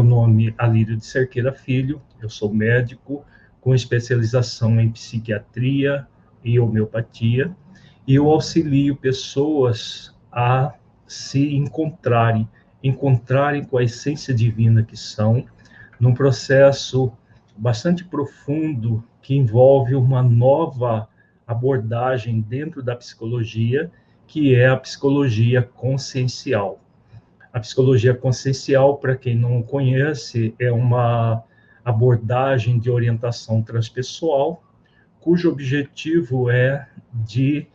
meu nome é Alírio de Cerqueira Filho, eu sou médico com especialização em psiquiatria e homeopatia, e eu auxilio pessoas a se encontrarem com a essência divina que são, num processo bastante profundo que envolve uma nova abordagem dentro da psicologia, que é a psicologia consciencial. A psicologia consciencial, para quem não conhece, é uma abordagem de orientação transpessoal, cujo objetivo é de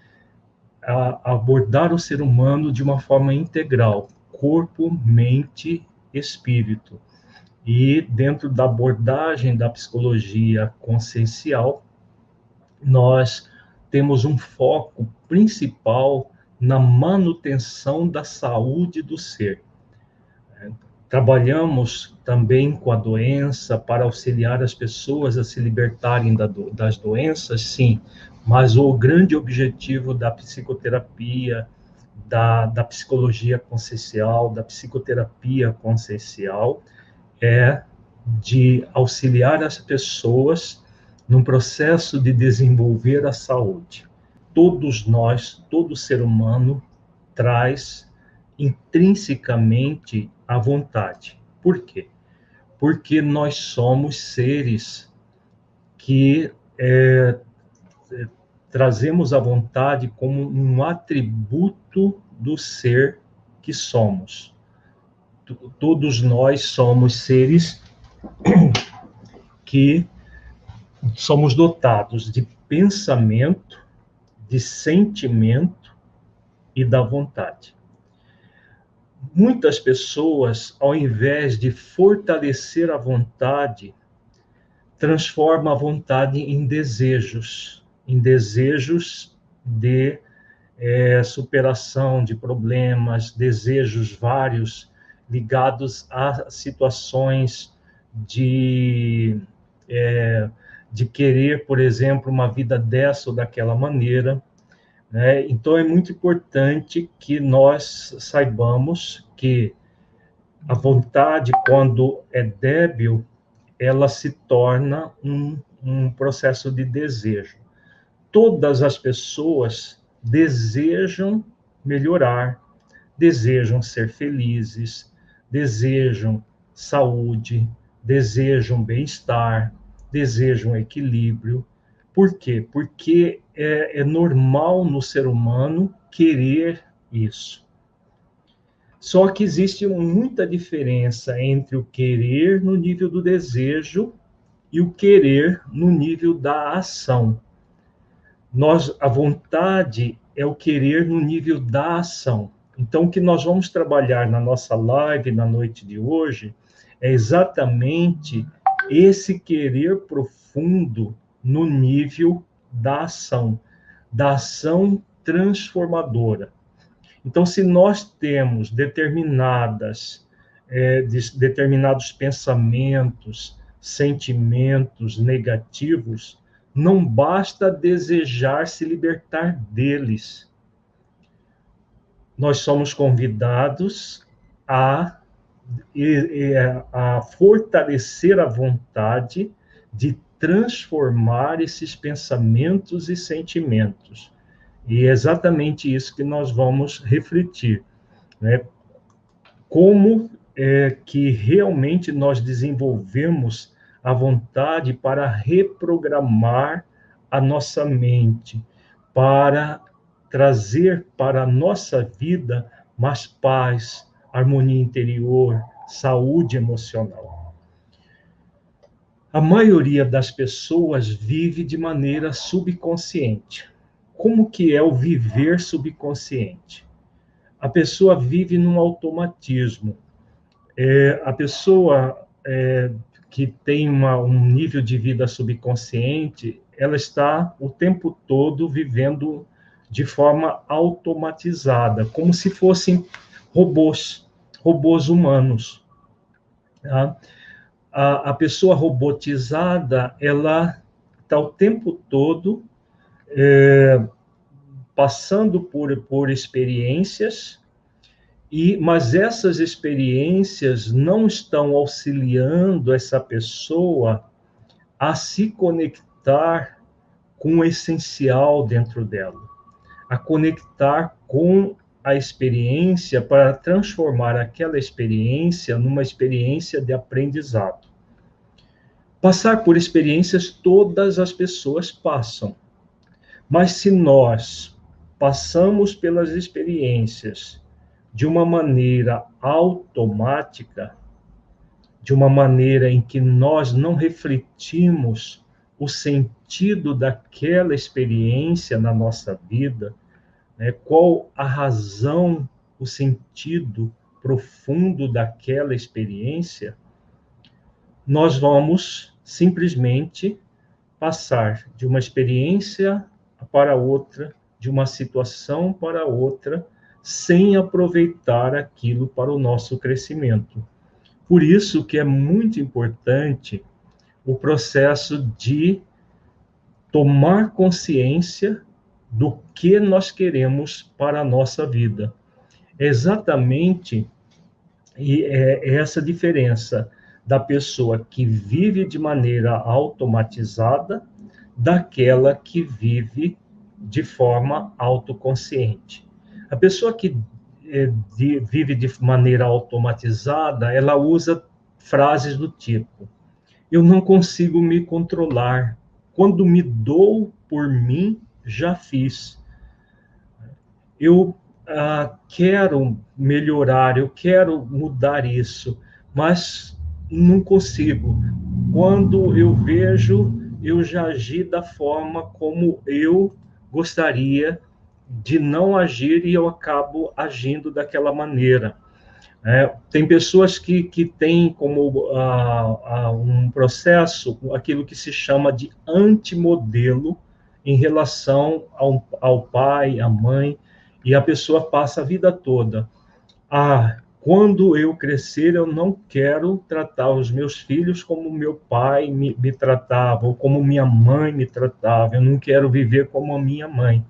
abordar o ser humano de uma forma integral, corpo, mente, espírito. E dentro da abordagem da psicologia consciencial, nós temos um foco principal na manutenção da saúde do ser. Trabalhamos também com a doença para auxiliar as pessoas a se libertarem das doenças, sim, mas o grande objetivo da psicoterapia, da psicologia consciencial, da psicoterapia consciencial, é de auxiliar as pessoas num processo de desenvolver a saúde. Todos nós, todo ser humano, traz intrinsecamente a vontade. Por quê? Porque nós somos seres que trazemos a vontade como um atributo do ser que somos. Todos nós somos seres que somos dotados de pensamento, de sentimento e da vontade. Muitas pessoas, ao invés de fortalecer a vontade, transformam a vontade em desejos de superação de problemas, desejos vários ligados a situações de querer, por exemplo, uma vida dessa ou daquela maneira. Então, é muito importante que nós saibamos que a vontade, quando é débil, ela se torna um processo de desejo. Todas as pessoas desejam melhorar, desejam ser felizes, desejam saúde, desejam bem-estar, desejam equilíbrio. Por quê? Porque é normal no ser humano querer isso. Só que existe muita diferença entre o querer no nível do desejo e o querer no nível da ação. A vontade é o querer no nível da ação. Então, o que nós vamos trabalhar na nossa live na noite de hoje é exatamente esse querer profundo no nível da ação transformadora. Então, se nós temos determinados pensamentos, sentimentos negativos, não basta desejar se libertar deles. Nós somos convidados a fortalecer a vontade de transformar esses pensamentos e sentimentos. E é exatamente isso que nós vamos refletir, né? Como que realmente nós desenvolvemos a vontade para reprogramar a nossa mente, para trazer para a nossa vida mais paz, harmonia interior, saúde emocional. A maioria das pessoas vive de maneira subconsciente. Como que é o viver subconsciente? A pessoa vive num automatismo. A pessoa que tem um nível de vida subconsciente, ela está o tempo todo vivendo de forma automatizada, como se fossem robôs humanos. Tá? A pessoa robotizada, ela está o tempo todo passando por experiências Mas essas experiências não estão auxiliando essa pessoa a se conectar com o essencial dentro dela, a conectar com a experiência para transformar aquela experiência numa experiência de aprendizado. Passar por experiências todas as pessoas passam, mas se nós passamos pelas experiências de uma maneira automática, de uma maneira em que nós não refletimos o sentido daquela experiência na nossa vida, né? Qual a razão, o sentido profundo daquela experiência, nós vamos simplesmente passar de uma experiência para outra, de uma situação para outra, sem aproveitar aquilo para o nosso crescimento. Por isso que é muito importante o processo de tomar consciência do que nós queremos para a nossa vida. É exatamente essa diferença da pessoa que vive de maneira automatizada daquela que vive de forma autoconsciente. A pessoa que vive de maneira automatizada, ela usa frases do tipo: eu não consigo me controlar. Quando me dou por mim, já fiz. Eu quero melhorar, eu quero mudar isso, mas não consigo. Quando eu vejo, eu já agi da forma como eu gostaria de não agir e eu acabo agindo daquela maneira. Tem pessoas que têm como um processo aquilo que se chama de antimodelo em relação ao pai, à mãe, e a pessoa passa a vida toda. Quando eu crescer, eu não quero tratar os meus filhos como meu pai me tratava, ou como minha mãe me tratava, eu não quero viver como a minha mãe.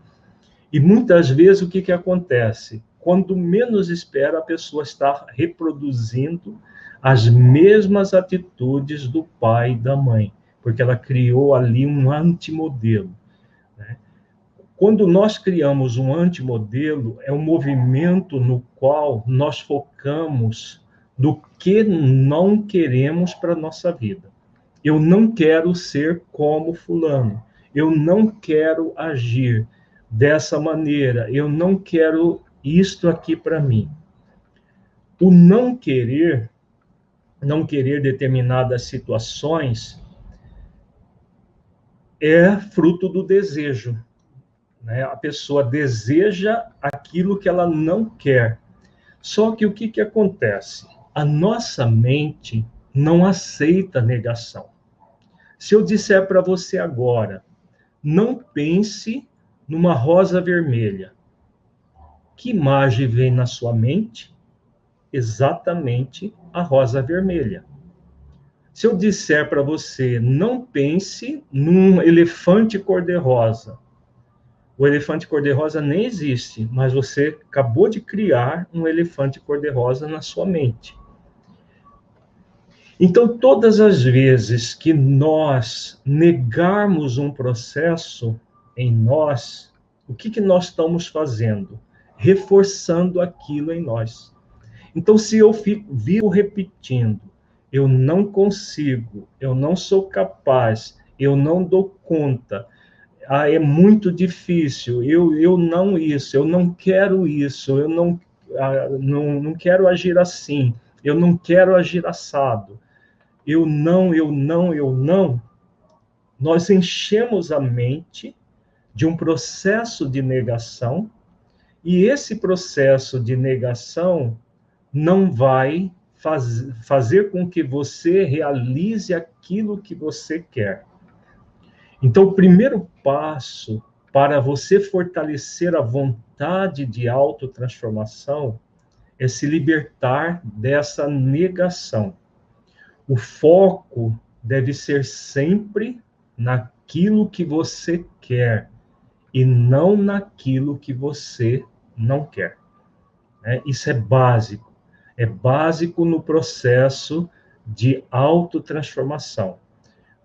E muitas vezes o que acontece? Quando menos espera, a pessoa está reproduzindo as mesmas atitudes do pai e da mãe, porque ela criou ali um antimodelo. Né? Quando nós criamos um antimodelo, é um movimento no qual nós focamos no que não queremos para a nossa vida. Eu não quero ser como fulano. Eu não quero agir dessa maneira. Eu não quero isto aqui para mim. O não querer determinadas situações é fruto do desejo. Né? A pessoa deseja aquilo que ela não quer. Só que o que acontece? A nossa mente não aceita negação. Se eu disser para você agora, não pense numa rosa vermelha, que imagem vem na sua mente? Exatamente a rosa vermelha. Se eu disser para você, não pense num elefante cor-de-rosa, o elefante cor-de-rosa nem existe, mas você acabou de criar um elefante cor-de-rosa na sua mente. Então, todas as vezes que nós negarmos um processo em nós, o que nós estamos fazendo? Reforçando aquilo em nós. Então, se eu vivo repetindo, eu não consigo, eu não sou capaz, eu não dou conta, é muito difícil, eu não isso, eu não quero isso, eu não quero agir assim, eu não quero agir assado. Eu não, nós enchemos a mente de um processo de negação, e esse processo de negação não vai fazer com que você realize aquilo que você quer. Então, o primeiro passo para você fortalecer a vontade de autotransformação é se libertar dessa negação. O foco deve ser sempre naquilo que você quer e não naquilo que você não quer. né? Isso é básico no processo de autotransformação.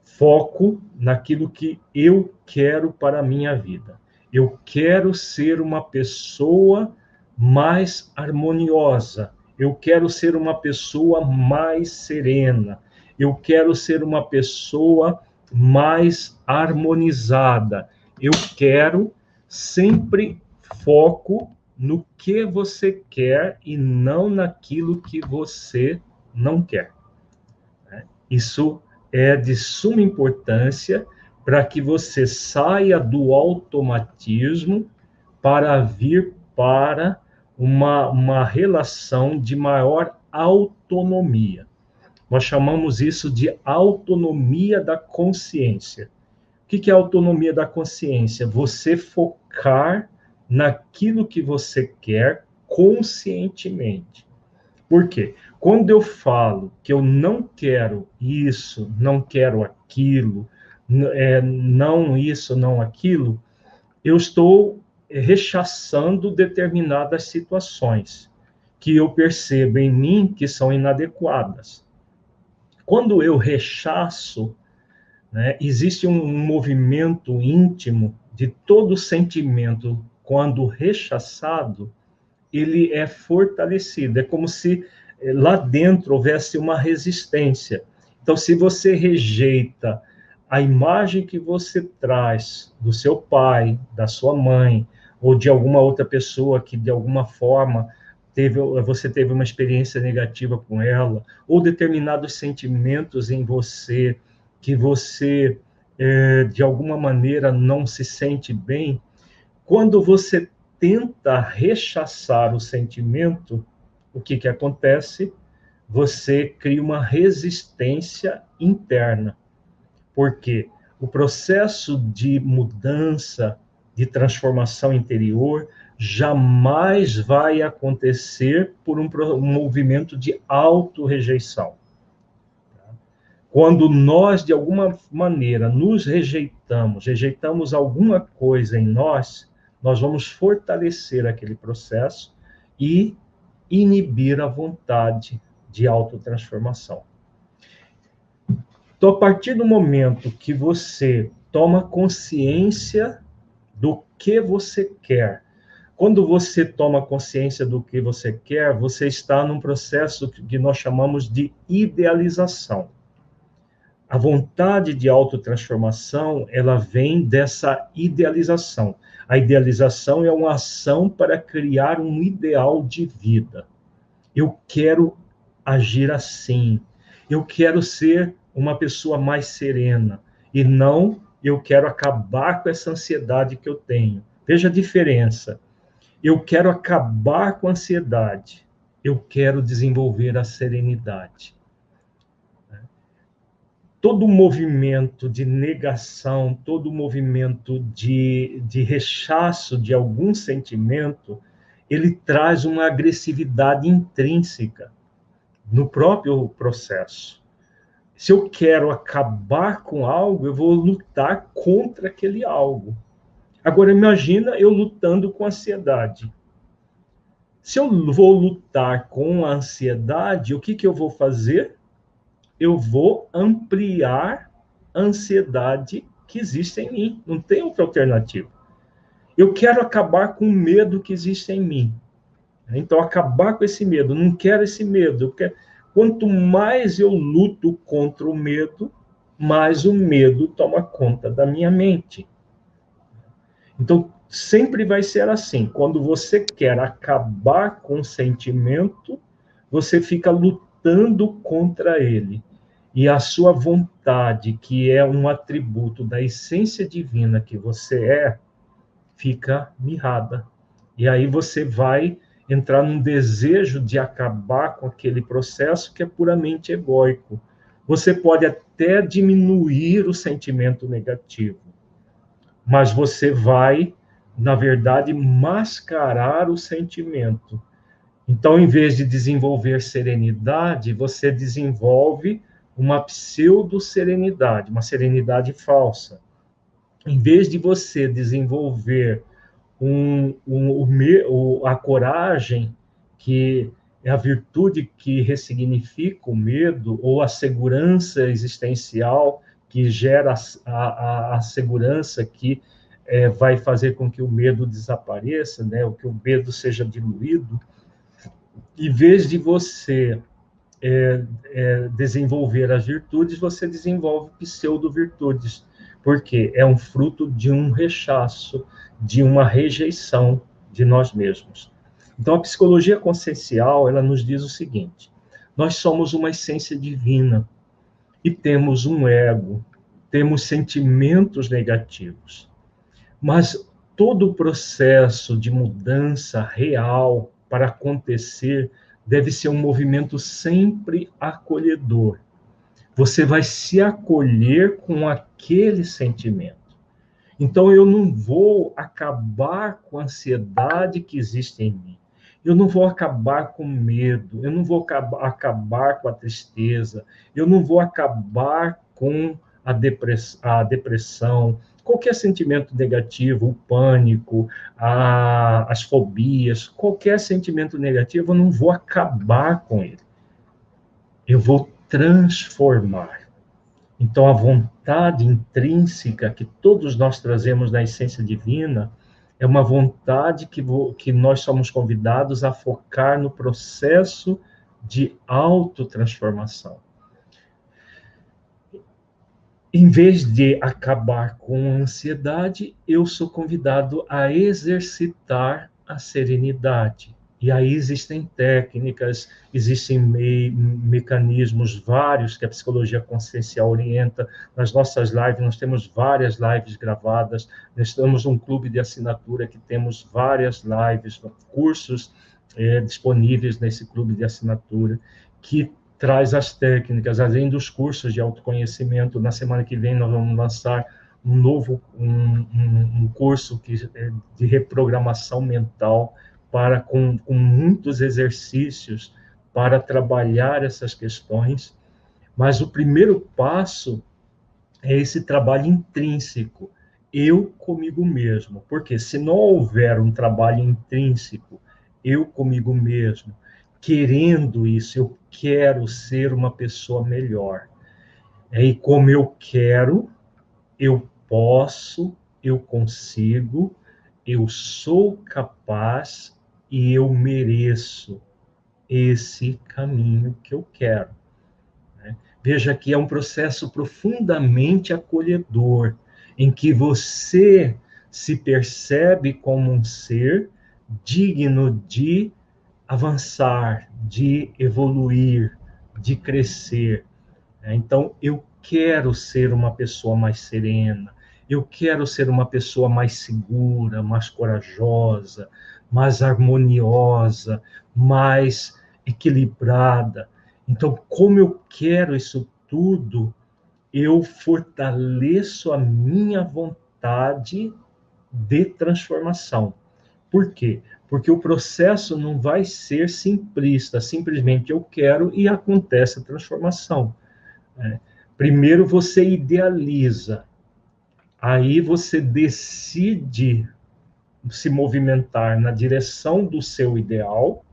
Foco naquilo que eu quero para a minha vida. Eu quero ser uma pessoa mais harmoniosa. Eu quero ser uma pessoa mais serena. Eu quero ser uma pessoa mais harmonizada. Eu quero sempre foco no que você quer e não naquilo que você não quer. Isso é de suma importância para que você saia do automatismo para vir para uma relação de maior autonomia. Nós chamamos isso de autonomia da consciência. O que é autonomia da consciência? Você focar naquilo que você quer conscientemente. Por quê? Quando eu falo que eu não quero isso, não quero aquilo, não isso, não aquilo, eu estou rechaçando determinadas situações que eu percebo em mim que são inadequadas. Quando eu rechaço, né, existe um movimento íntimo de todo sentimento, quando rechaçado, ele é fortalecido. É como se lá dentro houvesse uma resistência. Então, se você rejeita a imagem que você traz do seu pai, da sua mãe, ou de alguma outra pessoa que, de alguma forma, você teve uma experiência negativa com ela, ou determinados sentimentos em você que você, de alguma maneira, não se sente bem, quando você tenta rechaçar o sentimento, o que acontece? Você cria uma resistência interna. Porque o processo de mudança, de transformação interior, jamais vai acontecer por um movimento de auto-rejeição. Quando nós, de alguma maneira, nos rejeitamos alguma coisa em nós, nós vamos fortalecer aquele processo e inibir a vontade de autotransformação. Então, a partir do momento que você toma consciência do que você quer, quando você toma consciência do que você quer, você está num processo que nós chamamos de idealização. A vontade de autotransformação, ela vem dessa idealização. A idealização é uma ação para criar um ideal de vida. Eu quero agir assim. Eu quero ser uma pessoa mais serena. E não, eu quero acabar com essa ansiedade que eu tenho. Veja a diferença. Eu quero acabar com a ansiedade. Eu quero desenvolver a serenidade. Todo movimento de negação, todo movimento de rechaço de algum sentimento, ele traz uma agressividade intrínseca no próprio processo. Se eu quero acabar com algo, eu vou lutar contra aquele algo. Agora, imagina eu lutando com a ansiedade. Se eu vou lutar com a ansiedade, o que eu vou fazer? Eu vou ampliar a ansiedade que existe em mim. Não tem outra alternativa. Eu quero acabar com o medo que existe em mim. Então, acabar com esse medo. Não quero esse medo. Eu quero... Quanto mais eu luto contra o medo, mais o medo toma conta da minha mente. Então, sempre vai ser assim. Quando você quer acabar com o sentimento, você fica lutando contra ele. E a sua vontade, que é um atributo da essência divina que você é, fica mirrada. E aí você vai entrar num desejo de acabar com aquele processo que é puramente egóico. Você pode até diminuir o sentimento negativo, mas você vai, na verdade, mascarar o sentimento. Então, em vez de desenvolver serenidade, você desenvolve uma pseudo-serenidade, uma serenidade falsa. Em vez de você desenvolver a coragem que é a virtude que ressignifica o medo, ou a segurança existencial que gera a segurança que vai fazer com que o medo desapareça, né? Ou que o medo seja diluído. Em vez de você desenvolver as virtudes, você desenvolve pseudo-virtudes, porque é um fruto de um rechaço, de uma rejeição de nós mesmos. Então, a psicologia consciencial, ela nos diz o seguinte: nós somos uma essência divina e temos um ego, temos sentimentos negativos, mas todo o processo de mudança real para acontecer deve ser um movimento sempre acolhedor. Você vai se acolher com aquele sentimento. Então, eu não vou acabar com a ansiedade que existe em mim. Eu não vou acabar com o medo. Eu não vou acabar com a tristeza. Eu não vou acabar com a depressão. Qualquer sentimento negativo, o pânico, as fobias, qualquer sentimento negativo, eu não vou acabar com ele. Eu vou transformar. Então, a vontade intrínseca que todos nós trazemos na essência divina é uma vontade que nós somos convidados a focar no processo de autotransformação. Em vez de acabar com a ansiedade, eu sou convidado a exercitar a serenidade. E aí existem técnicas, existem mecanismos vários que a psicologia consciencial orienta. Nas nossas lives, nós temos várias lives gravadas, nós temos um clube de assinatura que temos várias lives, cursos disponíveis nesse clube de assinatura, que traz as técnicas, além dos cursos de autoconhecimento. Na semana que vem nós vamos lançar um novo curso de reprogramação mental, com muitos exercícios para trabalhar essas questões. Mas o primeiro passo é esse trabalho intrínseco, eu comigo mesmo. Porque se não houver um trabalho intrínseco, eu comigo mesmo, querendo isso, eu quero ser uma pessoa melhor. E como eu quero, eu posso, eu consigo, eu sou capaz e eu mereço esse caminho que eu quero. Veja que é um processo profundamente acolhedor, em que você se percebe como um ser digno de avançar, de evoluir, de crescer. Então, eu quero ser uma pessoa mais serena, eu quero ser uma pessoa mais segura, mais corajosa, mais harmoniosa, mais equilibrada. Então, como eu quero isso tudo, eu fortaleço a minha vontade de transformação. Por quê? Porque o processo não vai ser simplista, simplesmente eu quero e acontece a transformação. Primeiro você idealiza, aí você decide se movimentar na direção do seu ideal,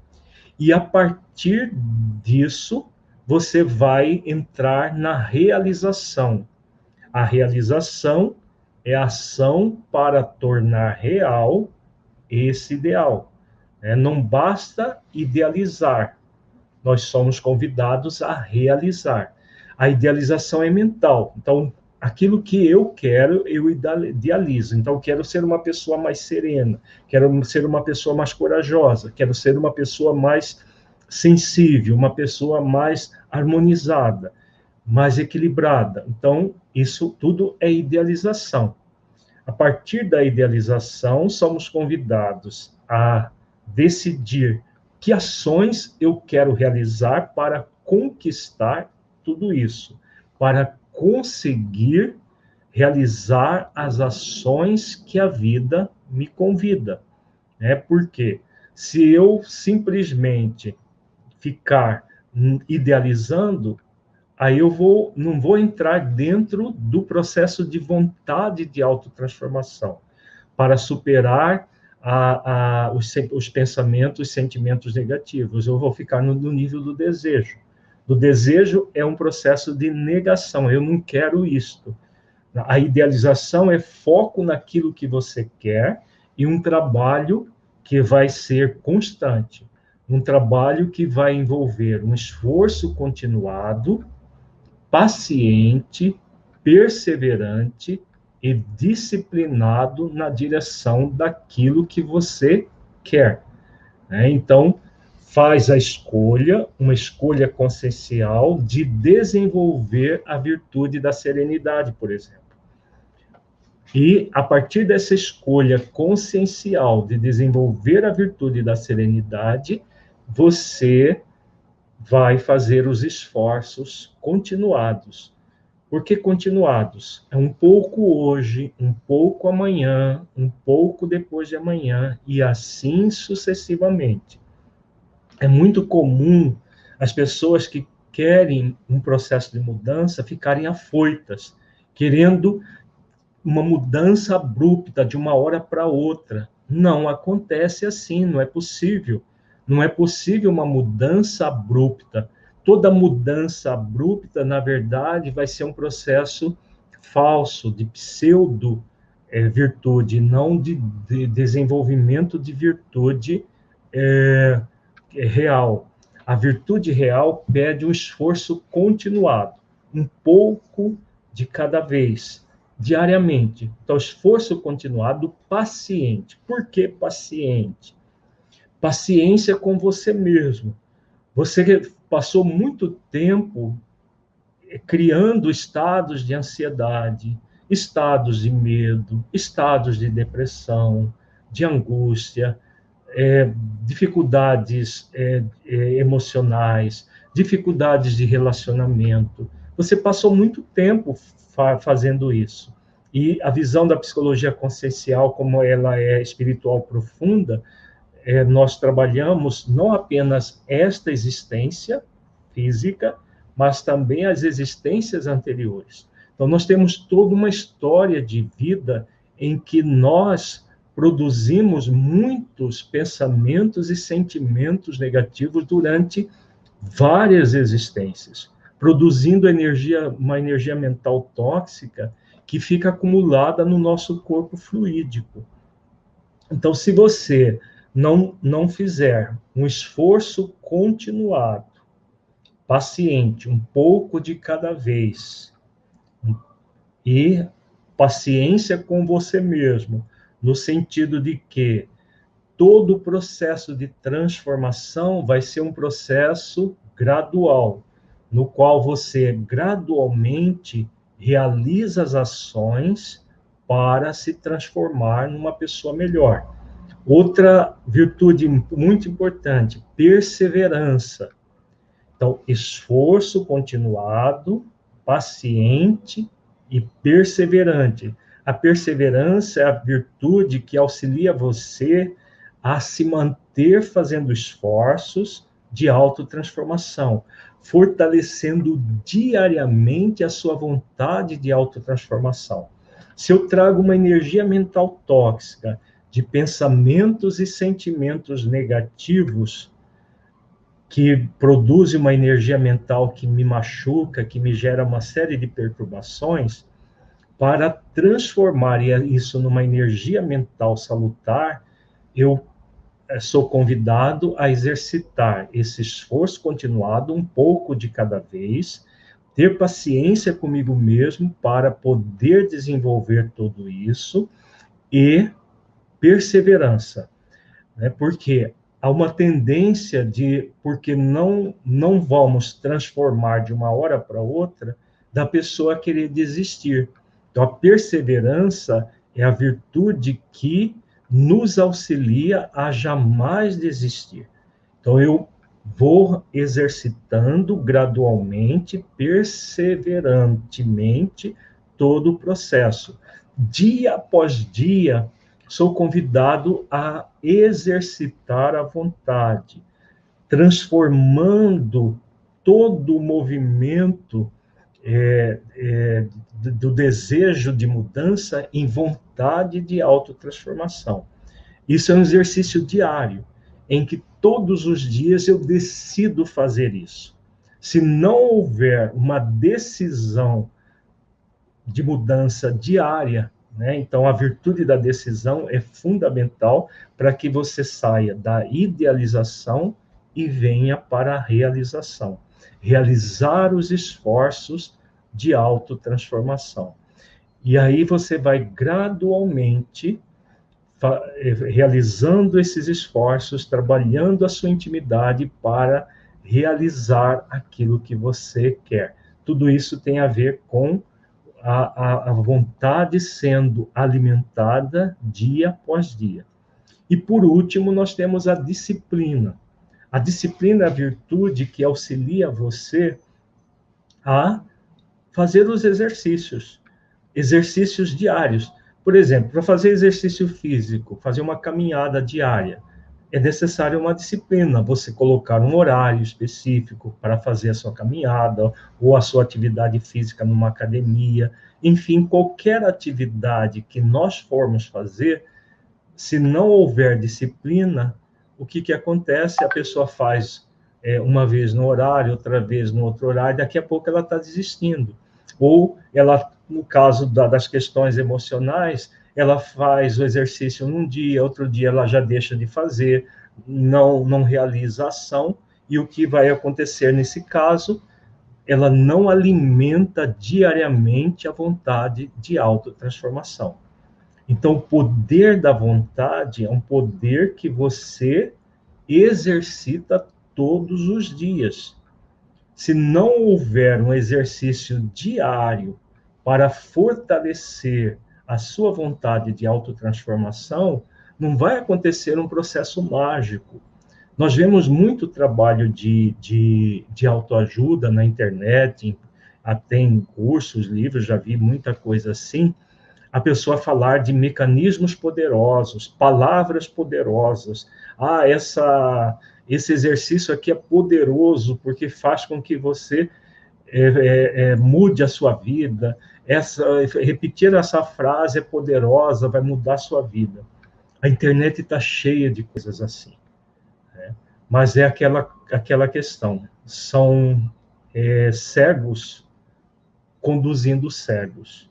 e a partir disso você vai entrar na realização. A realização é a ação para tornar real esse ideal. Não basta idealizar, nós somos convidados a realizar. A idealização é mental. Então, aquilo que eu quero, eu idealizo. Então, eu quero ser uma pessoa mais serena, quero ser uma pessoa mais corajosa, quero ser uma pessoa mais sensível, uma pessoa mais harmonizada, mais equilibrada. Então, isso tudo é idealização. A partir da idealização, somos convidados a decidir que ações eu quero realizar para conquistar tudo isso, para conseguir realizar as ações que a vida me convida. Porque se eu simplesmente ficar idealizando, aí eu não vou entrar dentro do processo de vontade de autotransformação, para superar os pensamentos, sentimentos negativos. Eu vou ficar no nível do desejo. O desejo é um processo de negação. Eu não quero isto. A idealização é foco naquilo que você quer e um trabalho que vai ser constante. Um trabalho que vai envolver um esforço continuado, paciente, perseverante e disciplinado na direção daquilo que você quer. Então, faz a escolha, uma escolha consciencial de desenvolver a virtude da serenidade, por exemplo. E, a partir dessa escolha consciencial de desenvolver a virtude da serenidade, você vai fazer os esforços continuados. Por que continuados? É um pouco hoje, um pouco amanhã, um pouco depois de amanhã, e assim sucessivamente. É muito comum as pessoas que querem um processo de mudança ficarem afoitas, querendo uma mudança abrupta de uma hora para outra. Não acontece assim, não é possível. Não é possível uma mudança abrupta. Toda mudança abrupta, na verdade, vai ser um processo falso, de pseudo-virtude, não de desenvolvimento de virtude real. A virtude real pede um esforço continuado, um pouco de cada vez, diariamente. Então, esforço continuado, paciente. Por que paciente? Paciência com você mesmo. Você passou muito tempo criando estados de ansiedade, estados de medo, estados de depressão, de angústia, dificuldades emocionais, dificuldades de relacionamento. Você passou muito tempo fazendo isso. E a visão da psicologia consciencial, como ela é espiritual profunda, nós trabalhamos não apenas esta existência física, mas também as existências anteriores. Então, nós temos toda uma história de vida em que nós produzimos muitos pensamentos e sentimentos negativos durante várias existências, produzindo uma energia mental tóxica que fica acumulada no nosso corpo fluídico. Então, se você não fizer um esforço continuado, paciente, um pouco de cada vez, e paciência com você mesmo, no sentido de que todo o processo de transformação vai ser um processo gradual, no qual você gradualmente realiza as ações para se transformar numa pessoa melhor. Outra virtude muito importante, perseverança. Então, esforço continuado, paciente e perseverante. A perseverança é a virtude que auxilia você a se manter fazendo esforços de autotransformação, fortalecendo diariamente a sua vontade de autotransformação. Se eu trago uma energia mental tóxica, de pensamentos e sentimentos negativos, que produzem uma energia mental que me machuca, que me gera uma série de perturbações, para transformar isso numa energia mental salutar, eu sou convidado a exercitar esse esforço continuado, um pouco de cada vez, ter paciência comigo mesmo para poder desenvolver tudo isso e perseverança, né? Porque há uma tendência porque não vamos transformar de uma hora para outra, da pessoa querer desistir. Então, a perseverança é a virtude que nos auxilia a jamais desistir. Então, eu vou exercitando gradualmente, perseverantemente, todo o processo. Dia após dia, sou convidado a exercitar a vontade, transformando todo o movimento do desejo de mudança em vontade de autotransformação. Isso é um exercício diário, em que todos os dias eu decido fazer isso. Se não houver uma decisão de mudança diária, né? Então, a virtude da decisão é fundamental para que você saia da idealização e venha para a realização. Realizar os esforços de autotransformação. E aí você vai gradualmente realizando esses esforços, trabalhando a sua intimidade para realizar aquilo que você quer. Tudo isso tem a ver com a vontade sendo alimentada dia após dia. E, por último, nós temos a disciplina. A disciplina é a virtude que auxilia você a fazer os exercícios diários. Por exemplo, para fazer exercício físico, fazer uma caminhada diária, é necessário uma disciplina, você colocar um horário específico para fazer a sua caminhada, ou a sua atividade física numa academia, enfim, qualquer atividade que nós formos fazer, se não houver disciplina, o que acontece? A pessoa faz uma vez no horário, outra vez no outro horário, daqui a pouco ela está desistindo. Ou ela, no caso das questões emocionais, ela faz o exercício num dia, outro dia ela já deixa de fazer, não realiza a ação, e o que vai acontecer nesse caso? Ela não alimenta diariamente a vontade de autotransformação. Então, o poder da vontade é um poder que você exercita todos os dias. Se não houver um exercício diário para fortalecer a sua vontade de autotransformação, não vai acontecer um processo mágico. Nós vemos muito trabalho de autoajuda na internet, até em cursos, livros, já vi muita coisa assim, a pessoa falar de mecanismos poderosos, palavras poderosas. Esse exercício aqui é poderoso porque faz com que você mude a sua vida. Repetir essa frase é poderosa, vai mudar a sua vida. A internet está cheia de coisas assim. Né? Mas é aquela questão. São cegos conduzindo cegos.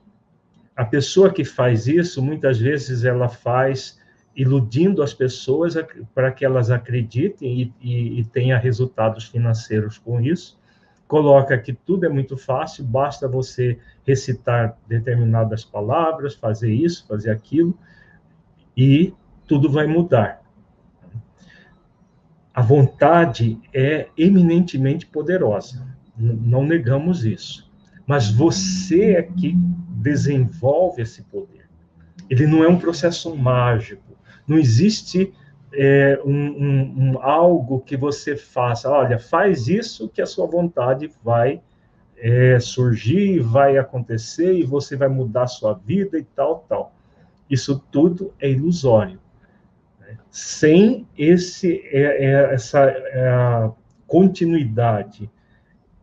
A pessoa que faz isso, muitas vezes ela faz iludindo as pessoas para que elas acreditem e tenha resultados financeiros com isso. Coloca que tudo é muito fácil, basta você recitar determinadas palavras, fazer isso, fazer aquilo, e tudo vai mudar. A vontade é eminentemente poderosa, não negamos isso. Mas você é que desenvolve esse poder. Ele não é um processo mágico. Não existe algo que você faça. Olha, faz isso que a sua vontade vai surgir, vai acontecer e você vai mudar a sua vida e tal, tal. Isso tudo é ilusório. Sem essa continuidade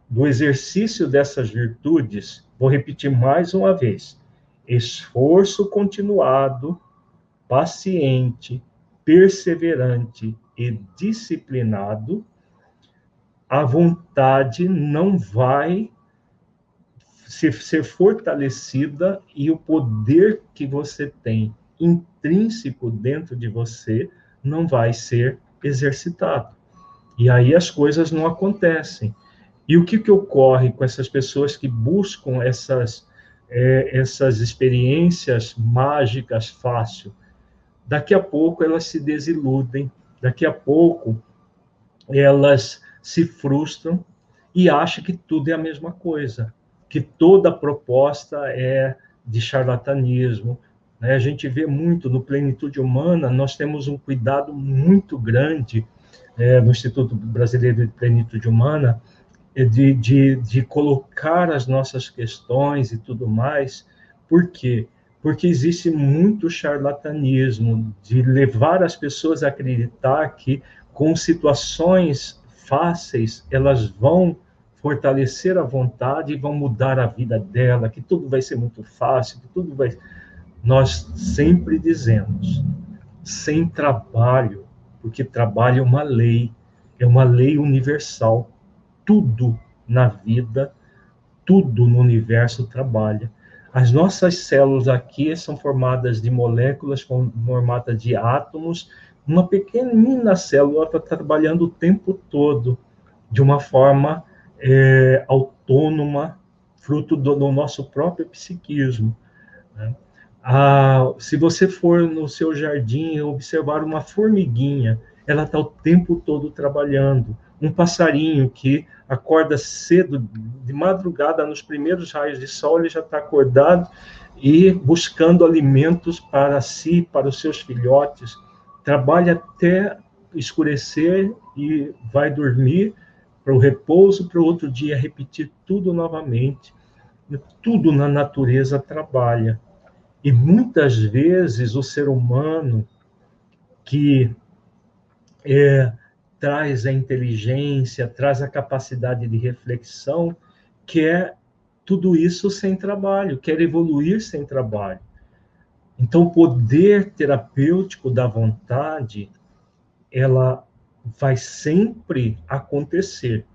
do exercício dessas virtudes, vou repetir mais uma vez: esforço continuado, paciente, perseverante e disciplinado, a vontade não vai ser fortalecida e o poder que você tem intrínseco dentro de você não vai ser exercitado. E aí as coisas não acontecem. E o que ocorre com essas pessoas que buscam essas experiências mágicas fácil? Daqui a pouco elas se desiludem, daqui a pouco elas se frustram e acham que tudo é a mesma coisa, que toda proposta é de charlatanismo. Né? A gente vê muito no Plenitude Humana, nós temos um cuidado muito grande no Instituto Brasileiro de Plenitude Humana, de colocar as nossas questões e tudo mais. Por quê? Porque existe muito charlatanismo, de levar as pessoas a acreditar que com situações fáceis elas vão fortalecer a vontade e vão mudar a vida dela, que tudo vai ser muito fácil, que tudo vai... Nós sempre dizemos, sem trabalho, porque trabalho é uma lei universal. Tudo na vida, tudo no universo trabalha. As nossas células aqui são formadas de moléculas, formadas de átomos. Uma pequenina célula está trabalhando o tempo todo de uma forma autônoma, fruto do nosso próprio psiquismo, né? Se você for no seu jardim observar uma formiguinha, ela está o tempo todo trabalhando. Um passarinho que acorda cedo, de madrugada, nos primeiros raios de sol, ele já está acordado e buscando alimentos para si, para os seus filhotes. Trabalha até escurecer e vai dormir para o repouso, para o outro dia repetir tudo novamente. Tudo na natureza trabalha. E muitas vezes o ser humano que traz a inteligência, traz a capacidade de reflexão, quer tudo isso sem trabalho, quer evoluir sem trabalho. Então, o poder terapêutico da vontade, ela vai sempre acontecer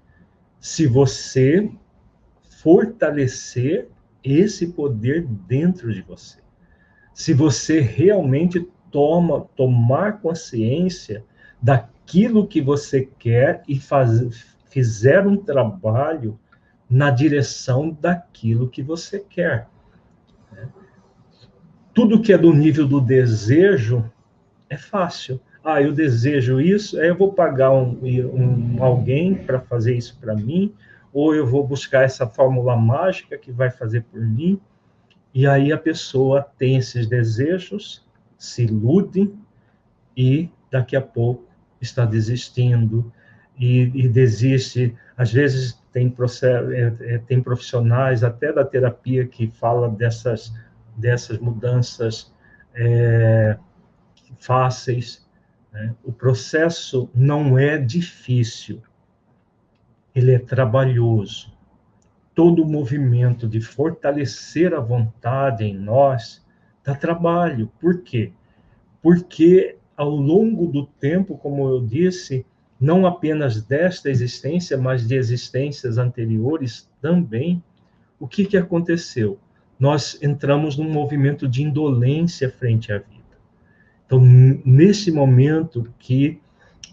se você fortalecer esse poder dentro de você. Se você realmente tomar consciência daquilo que você quer e fizer um trabalho na direção daquilo que você quer. Tudo que é do nível do desejo é fácil. Eu desejo isso, aí eu vou pagar alguém para fazer isso para mim, ou eu vou buscar essa fórmula mágica que vai fazer por mim. E aí a pessoa tem esses desejos, se ilude e daqui a pouco está desistindo e desiste. Às vezes tem profissionais até da terapia que falam dessas mudanças fáceis, né? O processo não é difícil, ele é trabalhoso. Todo o movimento de fortalecer a vontade em nós dá trabalho. Por quê? Porque ao longo do tempo, como eu disse, não apenas desta existência, mas de existências anteriores também, o que aconteceu? Nós entramos num movimento de indolência frente à vida. Então, nesse momento que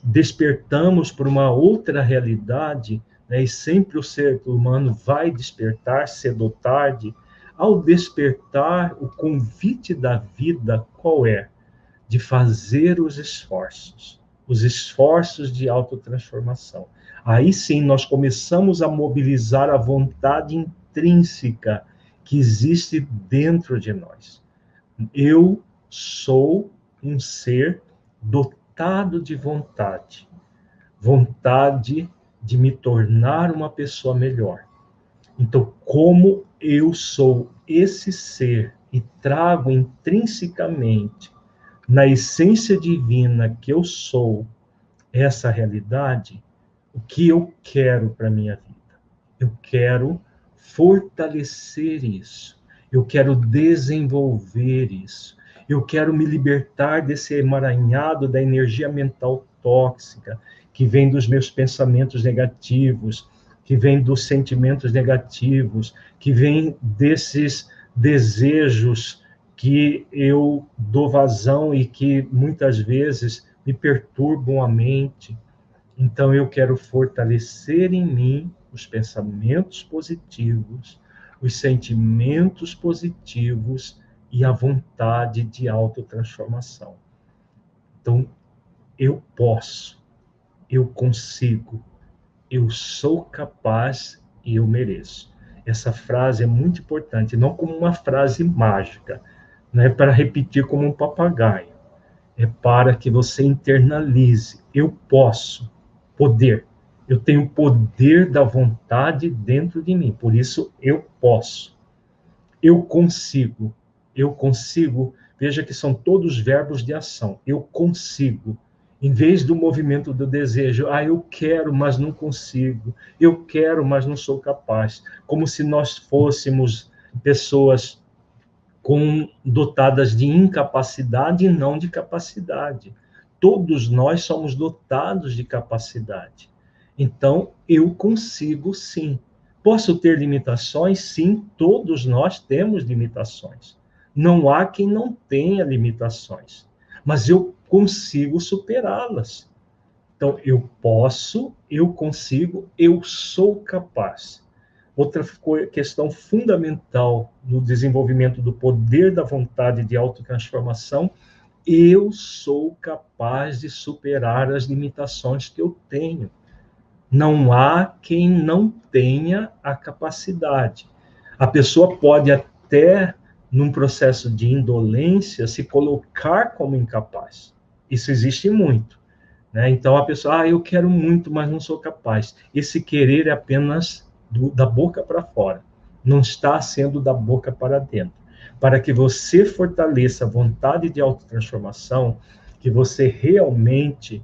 despertamos para uma outra realidade, né, e sempre o ser humano vai despertar, cedo ou tarde, ao despertar, o convite da vida qual é? De fazer os esforços de autotransformação. Aí sim nós começamos a mobilizar a vontade intrínseca que existe dentro de nós. Eu sou um ser dotado de vontade de me tornar uma pessoa melhor. Então, como eu sou esse ser e trago intrinsecamente, na essência divina que eu sou, essa realidade, o que eu quero para a minha vida? Eu quero fortalecer isso. Eu quero desenvolver isso. Eu quero me libertar desse emaranhado da energia mental tóxica, que vem dos meus pensamentos negativos, que vem dos sentimentos negativos, que vem desses desejos que eu dou vazão e que muitas vezes me perturbam a mente. Então eu quero fortalecer em mim os pensamentos positivos, os sentimentos positivos e a vontade de autotransformação. Então, eu posso, eu consigo, eu sou capaz e eu mereço. Essa frase é muito importante, não como uma frase mágica, não é para repetir como um papagaio, é para que você internalize. Eu posso, poder. Eu tenho o poder da vontade dentro de mim, por isso eu posso. Eu consigo. Veja que são todos verbos de ação. Eu consigo. Em vez do movimento do desejo, eu quero, mas não consigo. Eu quero, mas não sou capaz. Como se nós fôssemos pessoas dotadas de incapacidade e não de capacidade. Todos nós somos dotados de capacidade. Então, eu consigo sim. Posso ter limitações? Sim, todos nós temos limitações. Não há quem não tenha limitações, mas eu consigo superá-las. Então, eu posso, eu consigo, eu sou capaz. Outra questão fundamental no desenvolvimento do poder da vontade de autotransformação, eu sou capaz de superar as limitações que eu tenho. Não há quem não tenha a capacidade. A pessoa pode até, num processo de indolência, se colocar como incapaz. Isso existe muito. Né? Então, a pessoa, eu quero muito, mas não sou capaz. Esse querer é apenas da boca para fora. Não está sendo da boca para dentro. Para que você fortaleça a vontade de autotransformação, que você realmente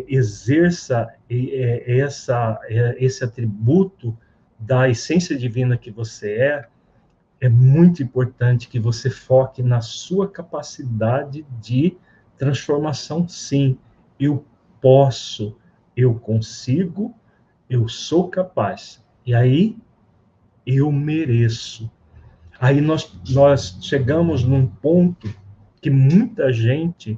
exerça esse atributo da essência divina que você é muito importante que você foque na sua capacidade de transformação, sim. Eu posso, eu consigo, eu sou capaz. E aí, eu mereço. Aí nós chegamos num ponto que muita gente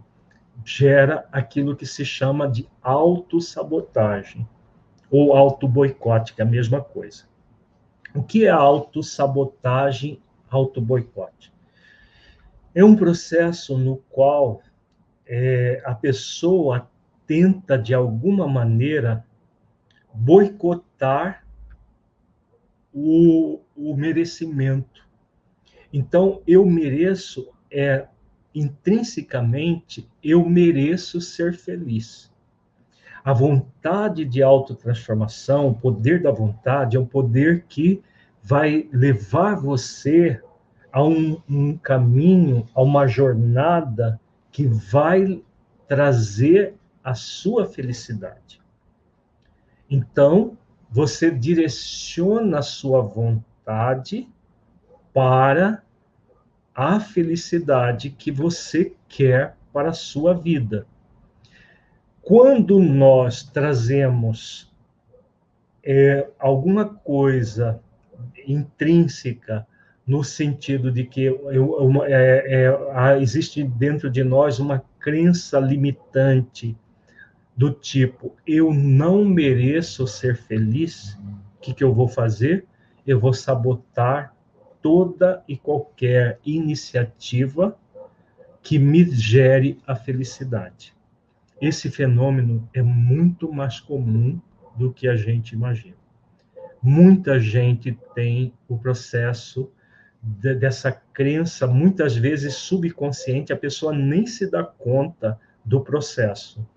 gera aquilo que se chama de autossabotagem ou auto-boicote, que é a mesma coisa. O que é autossabotagem, auto-boicote? É um processo no qual a pessoa tenta, de alguma maneira, boicotar o merecimento. Então, eu mereço, intrinsecamente, eu mereço ser feliz. A vontade de autotransformação, o poder da vontade, é um poder que vai levar você a um caminho, a uma jornada que vai trazer a sua felicidade. Então, você direciona a sua vontade para a felicidade que você quer para a sua vida. Quando nós trazemos alguma coisa intrínseca, no sentido de que existe dentro de nós uma crença limitante do tipo, eu não mereço ser feliz, o que eu vou fazer? Eu vou sabotar toda e qualquer iniciativa que me gere a felicidade. Esse fenômeno é muito mais comum do que a gente imagina. Muita gente tem o processo dessa crença, muitas vezes subconsciente, a pessoa nem se dá conta do processo.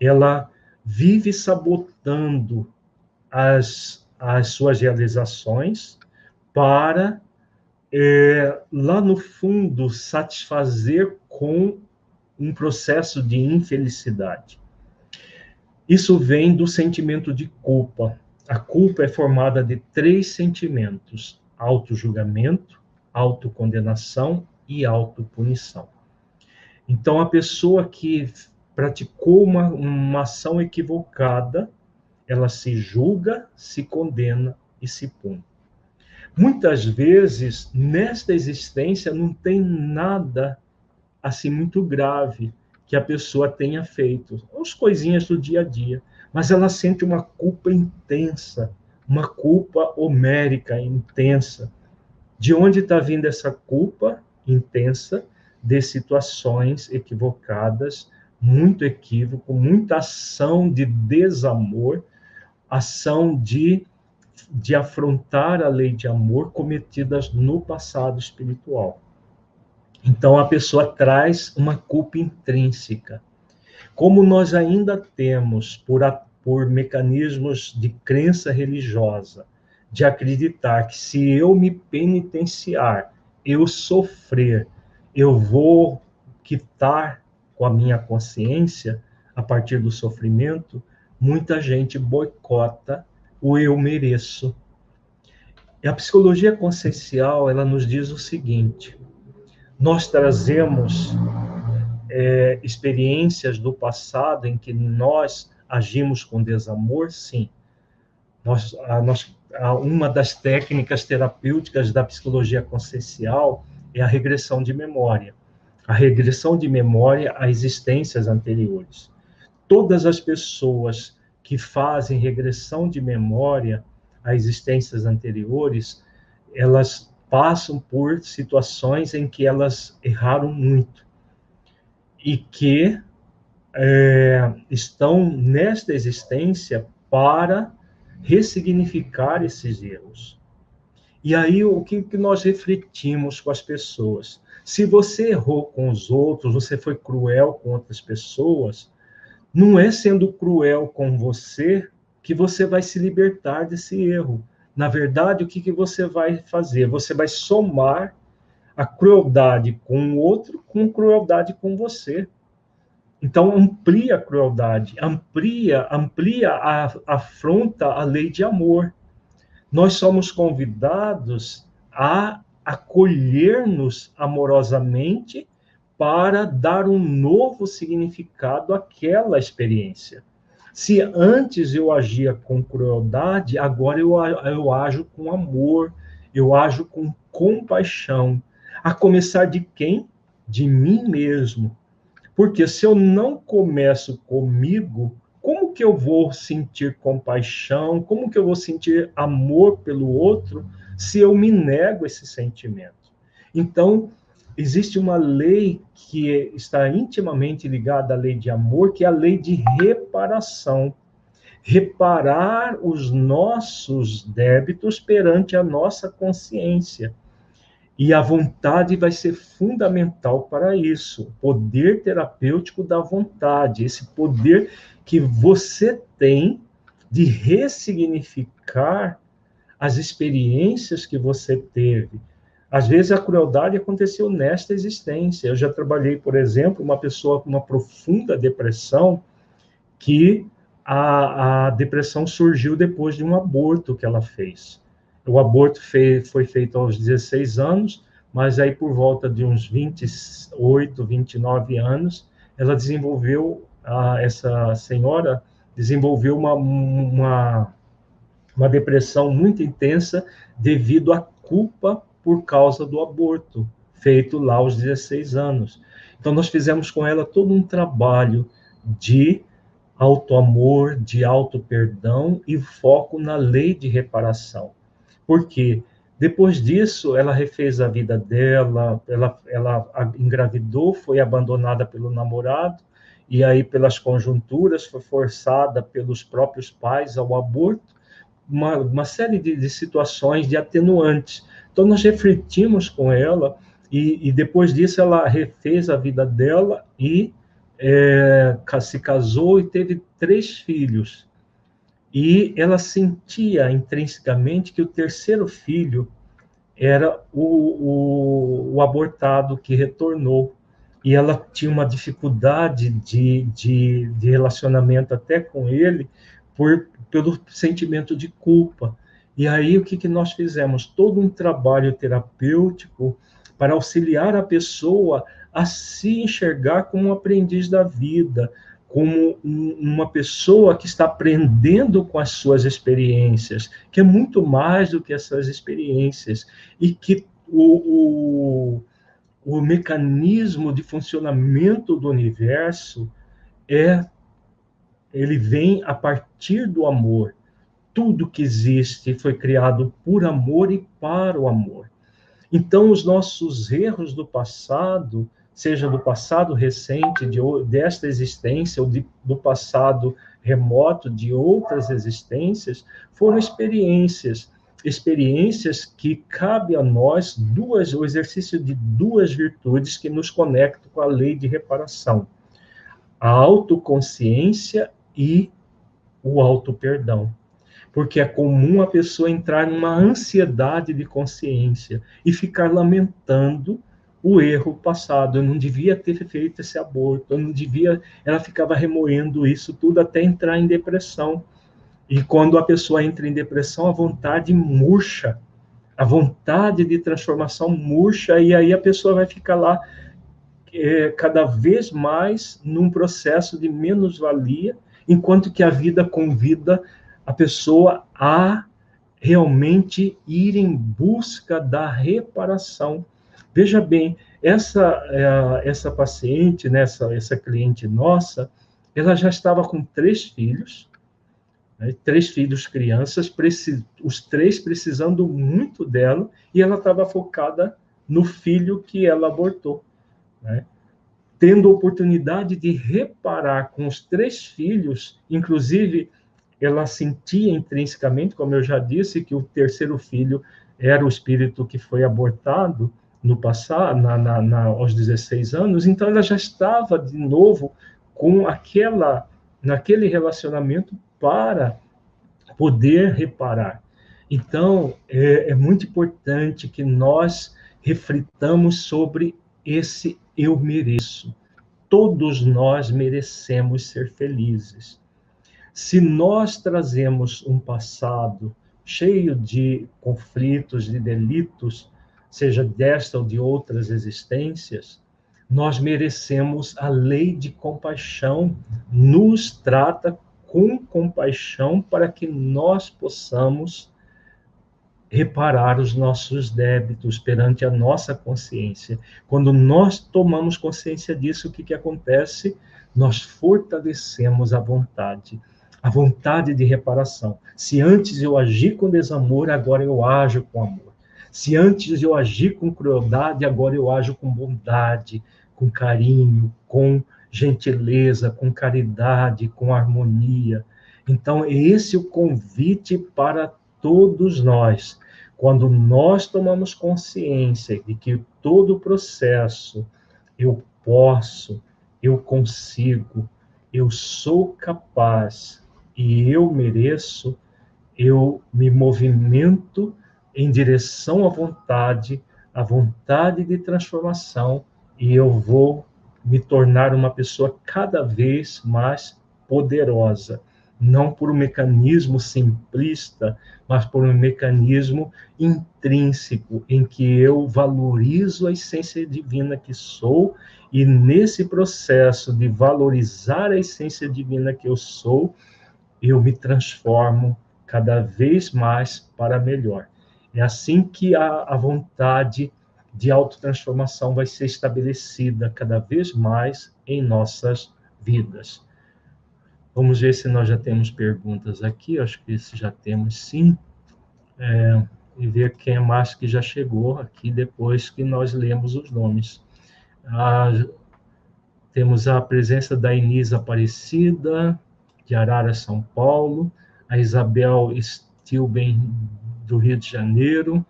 Ela vive sabotando as suas realizações para, lá no fundo, satisfazer com um processo de infelicidade. Isso vem do sentimento de culpa. A culpa é formada de 3 sentimentos: autojulgamento, autocondenação e autopunição. Então, a pessoa que praticou uma ação equivocada, ela se julga, se condena e se pune. Muitas vezes, nesta existência, não tem nada assim muito grave que a pessoa tenha feito, as coisinhas do dia a dia, mas ela sente uma culpa intensa, uma culpa homérica intensa. De onde está vindo essa culpa intensa? De situações equivocadas, muito equívoco, muita ação de desamor, ação de afrontar a lei de amor cometidas no passado espiritual. Então, a pessoa traz uma culpa intrínseca. Como nós ainda temos, por mecanismos de crença religiosa, de acreditar que se eu me penitenciar, eu sofrer, eu vou quitar com a minha consciência, a partir do sofrimento, muita gente boicota o eu mereço. E a psicologia consciencial, ela nos diz o seguinte: Nós trazemos experiências do passado em que nós agimos com desamor, sim. Uma das técnicas terapêuticas da psicologia consciencial é a regressão de memória. A regressão de memória a existências anteriores. Todas as pessoas que fazem regressão de memória a existências anteriores, elas passam por situações em que elas erraram muito e que estão nesta existência para ressignificar esses erros. E aí, o que nós refletimos com as pessoas? Se você errou com os outros, você foi cruel com outras pessoas, não é sendo cruel com você que você vai se libertar desse erro. Na verdade, o que você vai fazer? Você vai somar a crueldade com o outro com crueldade com você. Então, amplia a crueldade, amplia a afronta à lei de amor. Nós somos convidados a acolher-nos amorosamente para dar um novo significado àquela experiência. Se antes eu agia com crueldade, agora eu ajo com amor, eu ajo com compaixão. A começar de quem? De mim mesmo. Porque se eu não começo comigo, como que eu vou sentir compaixão? Como que eu vou sentir amor pelo outro se eu me nego esse sentimento? Então, existe uma lei que está intimamente ligada à lei de amor, que é a lei de reparação. Reparar os nossos débitos perante a nossa consciência. E a vontade vai ser fundamental para isso. O poder terapêutico da vontade, esse poder que você tem de ressignificar as experiências que você teve. Às vezes a crueldade aconteceu nesta existência. Eu já trabalhei, por exemplo, uma pessoa com uma profunda depressão, que a depressão surgiu depois de um aborto que ela fez. O aborto foi feito aos 16 anos, mas aí por volta de uns 28, 29 anos, ela desenvolveu, essa senhora desenvolveu uma depressão muito intensa devido à culpa por causa do aborto, feito lá aos 16 anos. Então nós fizemos com ela todo um trabalho de autoamor, de auto-perdão e foco na lei de reparação. Porque depois disso, ela refez a vida dela, ela engravidou, foi abandonada pelo namorado, e aí, pelas conjunturas, foi forçada pelos próprios pais ao aborto, uma série de situações, de atenuantes. Então, nós refletimos com ela, e depois disso, ela refez a vida dela e se casou e teve 3 filhos. E ela sentia intrinsecamente que o terceiro filho era o abortado que retornou. E ela tinha uma dificuldade de relacionamento até com ele pelo sentimento de culpa. E aí o que nós fizemos? Todo um trabalho terapêutico para auxiliar a pessoa a se enxergar como um aprendiz da vida, como uma pessoa que está aprendendo com as suas experiências, que é muito mais do que essas experiências, e que o mecanismo de funcionamento do universo ele vem a partir do amor. Tudo que existe foi criado por amor e para o amor. Então, os nossos erros do passado, seja do passado recente, desta existência, ou do passado remoto, de outras existências, foram experiências que cabe a nós o exercício de 2 virtudes que nos conectam com a lei de reparação: a autoconsciência e o auto-perdão. Porque é comum a pessoa entrar numa ansiedade de consciência e ficar lamentando o erro passado. Eu não devia ter feito esse aborto, eu não devia... Ela ficava remoendo isso tudo até entrar em depressão. E quando a pessoa entra em depressão, a vontade murcha. a vontade de transformação murcha, e aí a pessoa vai ficar lá cada vez mais num processo de menos-valia, enquanto que a vida convida a pessoa a realmente ir em busca da reparação. Veja bem, essa paciente, né, essa cliente nossa, ela já estava com 3 filhos, né, 3 filhos crianças, os 3 precisando muito dela, e ela estava focada no filho que ela abortou, né? Tendo a oportunidade de reparar com os 3 filhos, inclusive ela sentia intrinsecamente, como eu já disse, que o terceiro filho era o espírito que foi abortado no passado, aos 16 anos, então ela já estava de novo com naquele relacionamento para poder reparar. Então, é muito importante que nós reflitamos sobre esse eu mereço. Todos nós merecemos ser felizes. Se nós trazemos um passado cheio de conflitos, de delitos, seja desta ou de outras existências, nós merecemos a lei de compaixão, nos trata com compaixão para que nós possamos reparar os nossos débitos perante a nossa consciência. Quando nós tomamos consciência disso, o que acontece? Nós fortalecemos a vontade de reparação. Se antes eu agi com desamor, agora eu ajo com amor. Se antes eu agi com crueldade, agora eu ajo com bondade, com carinho, com gentileza, com caridade, com harmonia. Então, esse é o convite para todos nós. Quando nós tomamos consciência de que todo o processo eu posso, eu consigo, eu sou capaz e eu mereço, eu me movimento em direção à vontade de transformação, e eu vou me tornar uma pessoa cada vez mais poderosa, não por um mecanismo simplista, mas por um mecanismo intrínseco, em que eu valorizo a essência divina que sou, e nesse processo de valorizar a essência divina que eu sou, eu me transformo cada vez mais para melhor. É assim que a vontade de autotransformação vai ser estabelecida cada vez mais em nossas vidas. Vamos ver se nós já temos perguntas aqui. Acho que já temos, sim. E ver quem é mais que já chegou aqui depois que nós lemos os nomes. Temos a presença da Inês Aparecida, de Arara, São Paulo, a Isabel Stilben, do Rio de Janeiro,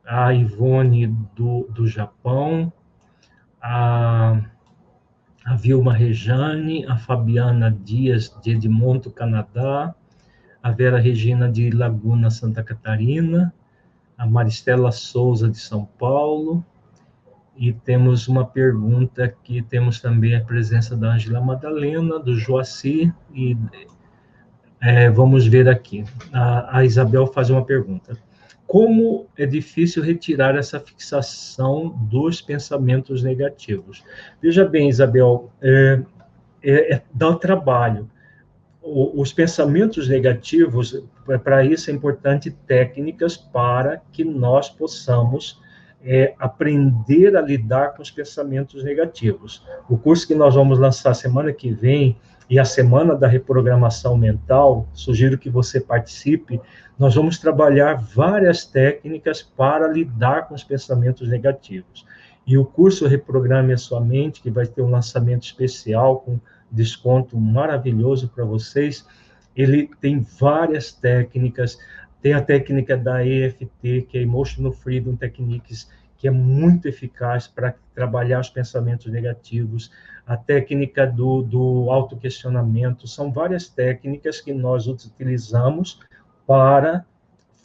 a Ivone, do Japão, a Vilma Rejane, a Fabiana Dias, de Edmonton, Canadá, a Vera Regina, de Laguna, Santa Catarina, a Maristela Souza, de São Paulo, e temos uma pergunta aqui, temos também a presença da Ângela Madalena, do Joaci, e vamos ver aqui. A Isabel faz uma pergunta. Como é difícil retirar essa fixação dos pensamentos negativos? Veja bem, Isabel, dá trabalho. Os pensamentos negativos, para isso é importante técnicas para que nós possamos aprender a lidar com os pensamentos negativos. O curso que nós vamos lançar semana que vem, e a semana da reprogramação mental, sugiro que você participe, nós vamos trabalhar várias técnicas para lidar com os pensamentos negativos. E o curso Reprograme a Sua Mente, que vai ter um lançamento especial com desconto maravilhoso para vocês, ele tem várias técnicas. Tem a técnica da EFT, que é Emotional Freedom Techniques, que é muito eficaz para trabalhar os pensamentos negativos. A técnica do autoquestionamento. São várias técnicas que nós utilizamos para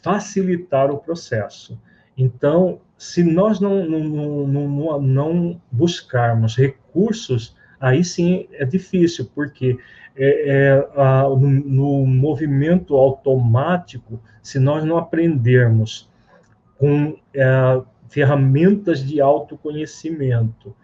facilitar o processo. Então, se nós não buscarmos recursos, aí sim é difícil, porque no movimento automático, se nós não aprendermos com ferramentas de autoconhecimento,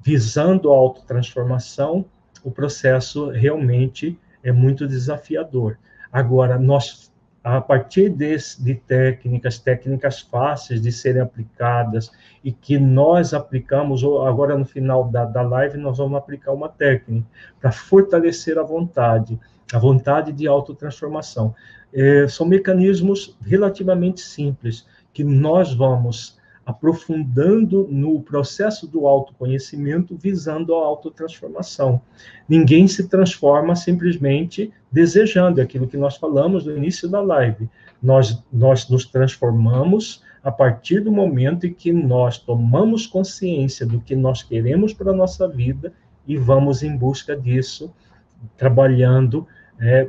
visando a autotransformação, o processo realmente é muito desafiador. Agora, nós, a partir de técnicas fáceis de serem aplicadas e que nós aplicamos, agora no final da live, nós vamos aplicar uma técnica para fortalecer a vontade de autotransformação. São mecanismos relativamente simples, que nós vamos aprofundando no processo do autoconhecimento, visando a autotransformação. Ninguém se transforma simplesmente desejando, aquilo que nós falamos no início da live. Nós nos transformamos a partir do momento em que nós tomamos consciência do que nós queremos para a nossa vida e vamos em busca disso, trabalhando,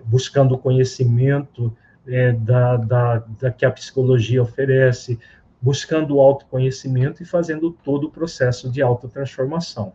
buscando o conhecimento da que a psicologia oferece, buscando o autoconhecimento e fazendo todo o processo de autotransformação.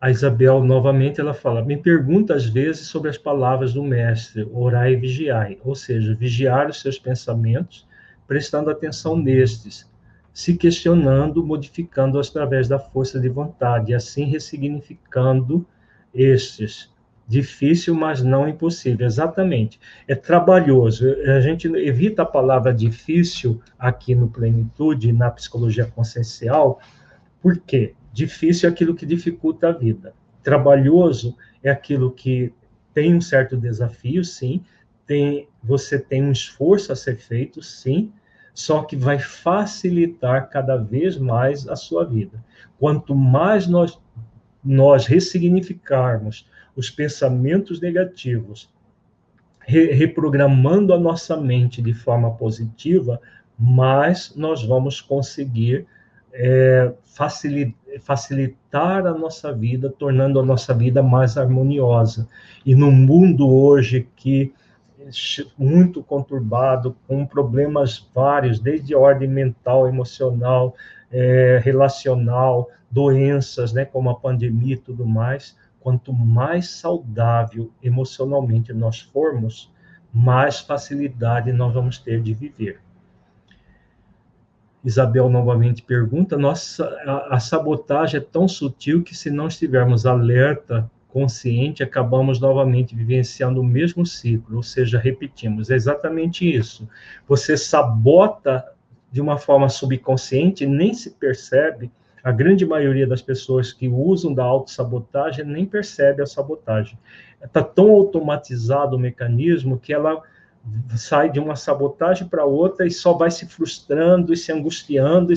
A Isabel, novamente, ela fala, me pergunta às vezes sobre as palavras do mestre, orai e vigiai, ou seja, vigiar os seus pensamentos, prestando atenção nestes, se questionando, modificando-os através da força de vontade, e assim ressignificando estes. Difícil, mas não impossível. Exatamente. É trabalhoso. A gente evita a palavra difícil aqui no Plenitude, na psicologia consciencial. Por quê? Difícil é aquilo que dificulta a vida. Trabalhoso é aquilo que tem um certo desafio, sim. Você tem um esforço a ser feito, sim. Só que vai facilitar cada vez mais a sua vida. Quanto mais nós ressignificarmos os pensamentos negativos, reprogramando a nossa mente de forma positiva, mais nós vamos conseguir facilitar a nossa vida, tornando a nossa vida mais harmoniosa. E no mundo hoje que muito conturbado, com problemas vários, desde ordem mental, emocional, relacional, doenças, né, como a pandemia e tudo mais, quanto mais saudável emocionalmente nós formos, mais facilidade nós vamos ter de viver. Isabel novamente pergunta, a sabotagem é tão sutil que se não estivermos alerta, consciente, acabamos novamente vivenciando o mesmo ciclo, ou seja, repetimos. É exatamente isso. Você sabota de uma forma subconsciente, nem se percebe. A grande maioria das pessoas que usam da autossabotagem nem percebe a sabotagem. Está tão automatizado o mecanismo que ela sai de uma sabotagem para outra e só vai se frustrando e se angustiando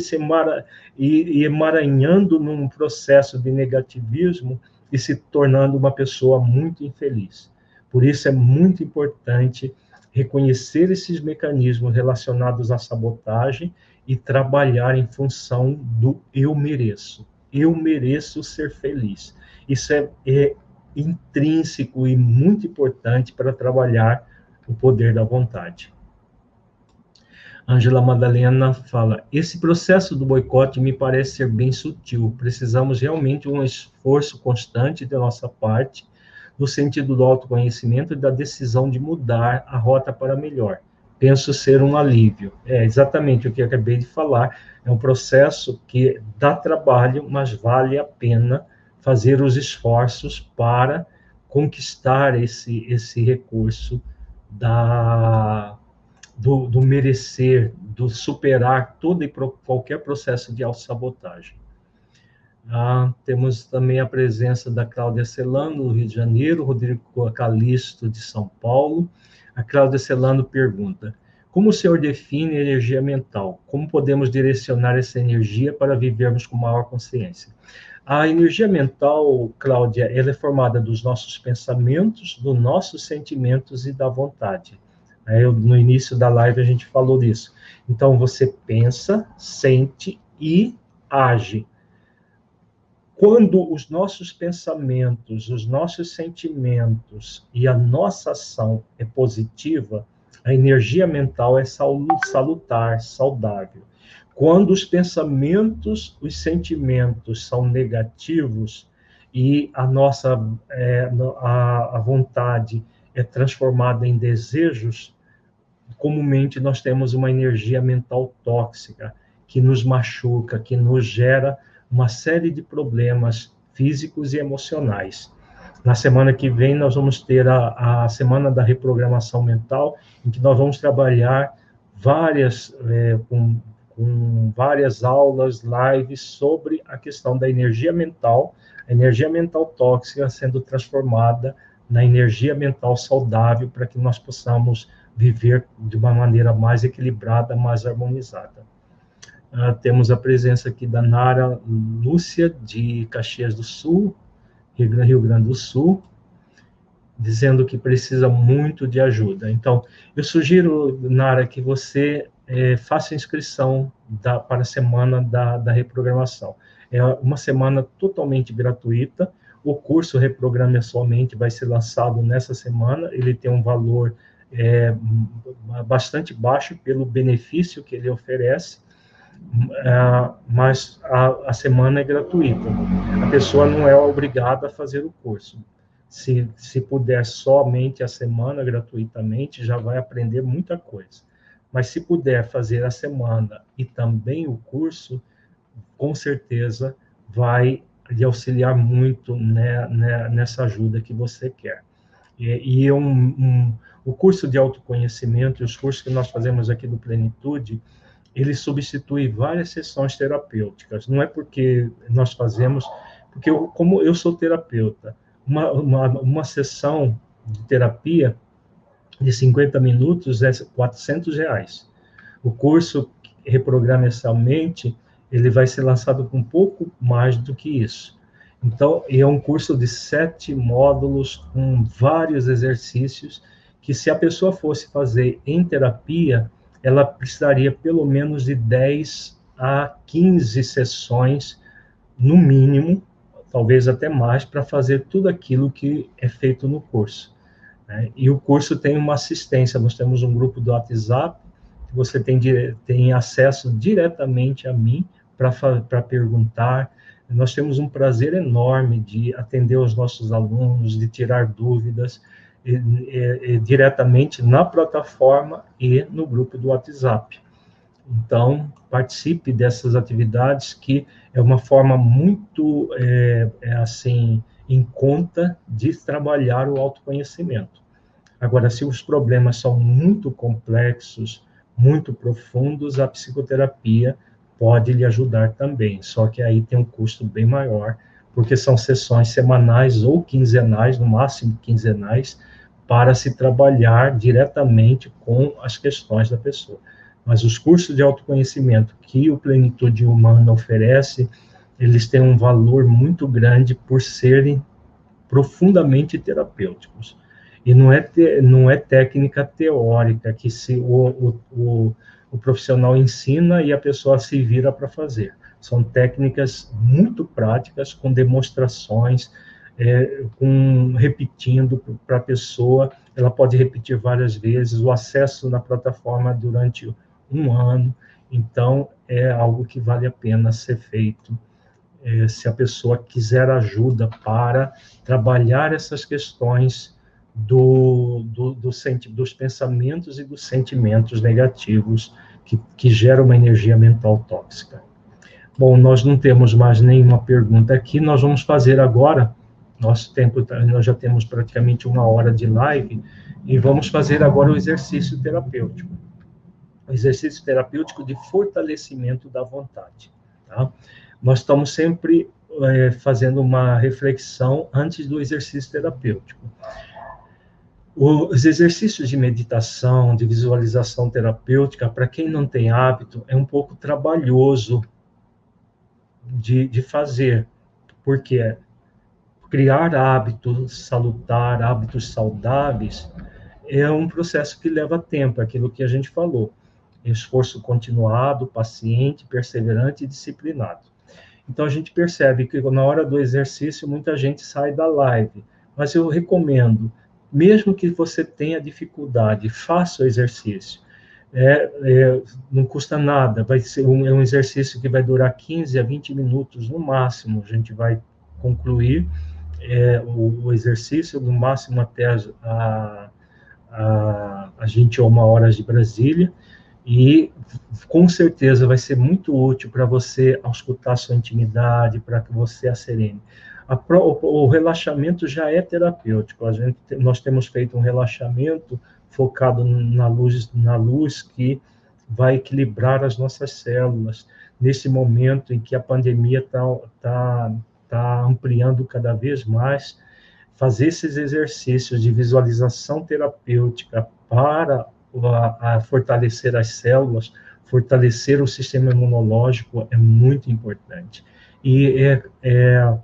e emaranhando num processo de negativismo e se tornando uma pessoa muito infeliz. Por isso é muito importante reconhecer esses mecanismos relacionados à sabotagem e trabalhar em função do eu mereço ser feliz. Isso é intrínseco e muito importante para trabalhar o poder da vontade. Ângela Madalena fala, esse processo do boicote me parece ser bem sutil, precisamos realmente de um esforço constante da nossa parte, no sentido do autoconhecimento e da decisão de mudar a rota para melhor. Penso ser um alívio. É exatamente o que eu acabei de falar, é um processo que dá trabalho, mas vale a pena fazer os esforços para conquistar esse recurso do merecer, do superar todo e qualquer processo de autossabotagem. Temos também a presença da Cláudia Celano, do Rio de Janeiro, Rodrigo Calisto, de São Paulo. A Cláudia Celano pergunta, como o senhor define energia mental? Como podemos direcionar essa energia para vivermos com maior consciência? A energia mental, Cláudia, ela é formada dos nossos pensamentos, dos nossos sentimentos e da vontade. No início da live a gente falou disso. Então, você pensa, sente e age. Quando os nossos pensamentos, os nossos sentimentos e a nossa ação é positiva, a energia mental é salutar, saudável. Quando os pensamentos, os sentimentos são negativos e a nossa a vontade é transformada em desejos, comumente nós temos uma energia mental tóxica, que nos machuca, que nos gera uma série de problemas físicos e emocionais. Na semana que vem, nós vamos ter a Semana da Reprogramação Mental, em que nós vamos trabalhar com várias aulas, lives, sobre a questão da energia mental, a energia mental tóxica sendo transformada na energia mental saudável, para que nós possamos viver de uma maneira mais equilibrada, mais harmonizada. Temos a presença aqui da Nara Lúcia, de Caxias do Sul, Rio Grande do Sul, dizendo que precisa muito de ajuda. Então, eu sugiro, Nara, que você faça inscrição para a Semana da Reprogramação. É uma semana totalmente gratuita. O curso Reprograme Sua Mente vai ser lançado nessa semana. Ele tem um valor bastante baixo pelo benefício que ele oferece, mas a semana é gratuita. A pessoa não é obrigada a fazer o curso. Se puder somente a semana gratuitamente, já vai aprender muita coisa. Mas se puder fazer a semana e também o curso, com certeza vai lhe auxiliar muito, né, nessa ajuda que você quer. O curso de autoconhecimento e os cursos que nós fazemos aqui do Plenitude, ele substitui várias sessões terapêuticas. Não é porque nós fazemos, porque como eu sou terapeuta, uma sessão de terapia de 50 minutos é R$400. O curso Reprograme Essa Mente, ele vai ser lançado com um pouco mais do que isso. Então, é um curso de 7 módulos, com vários exercícios, que se a pessoa fosse fazer em terapia, ela precisaria pelo menos de 10 a 15 sessões, no mínimo, talvez até mais, para fazer tudo aquilo que é feito no curso. E o curso tem uma assistência, nós temos um grupo do WhatsApp, que você tem acesso diretamente a mim para perguntar. Nós temos um prazer enorme de atender os nossos alunos, de tirar dúvidas, diretamente na plataforma e no grupo do WhatsApp. Então, participe dessas atividades, que é uma forma muito, assim, em conta de trabalhar o autoconhecimento. Agora, se os problemas são muito complexos, muito profundos, a psicoterapia pode lhe ajudar também, só que aí tem um custo bem maior, porque são sessões semanais ou quinzenais, no máximo quinzenais, para se trabalhar diretamente com as questões da pessoa. Mas os cursos de autoconhecimento que o Plenitude Humana oferece, eles têm um valor muito grande por serem profundamente terapêuticos. E não é técnica teórica que o profissional ensina e a pessoa se vira para fazer. São técnicas muito práticas, com demonstrações, repetindo para a pessoa. Ela pode repetir várias vezes, o acesso na plataforma durante 1 ano. Então, é algo que vale a pena ser feito, se a pessoa quiser ajuda para trabalhar essas questões dos pensamentos e dos sentimentos negativos que geram uma energia mental tóxica. Bom, nós não temos mais nenhuma pergunta aqui, nós vamos fazer agora, nosso tempo, nós já temos praticamente 1 hora de live, e vamos fazer agora o exercício terapêutico. O exercício terapêutico de fortalecimento da vontade, tá? Nós estamos sempre fazendo uma reflexão antes do exercício terapêutico. Os exercícios de meditação, de visualização terapêutica, para quem não tem hábito, é um pouco trabalhoso de fazer, porque criar hábitos salutares, hábitos saudáveis, é um processo que leva tempo, aquilo que a gente falou. Esforço continuado, paciente, perseverante e disciplinado. Então, a gente percebe que na hora do exercício, muita gente sai da live, mas eu recomendo, mesmo que você tenha dificuldade, faça o exercício. Não custa nada, vai ser um exercício que vai durar 15 a 20 minutos no máximo, a gente vai concluir o exercício, no máximo até às 21 horas de Brasília, e com certeza vai ser muito útil para você auscultar sua intimidade, para que você a serene. O relaxamento já é terapêutico. Nós temos feito um relaxamento focado na luz que vai equilibrar as nossas células nesse momento em que a pandemia tá ampliando cada vez mais. Fazer esses exercícios de visualização terapêutica para fortalecer as células, fortalecer o sistema imunológico é muito importante. E é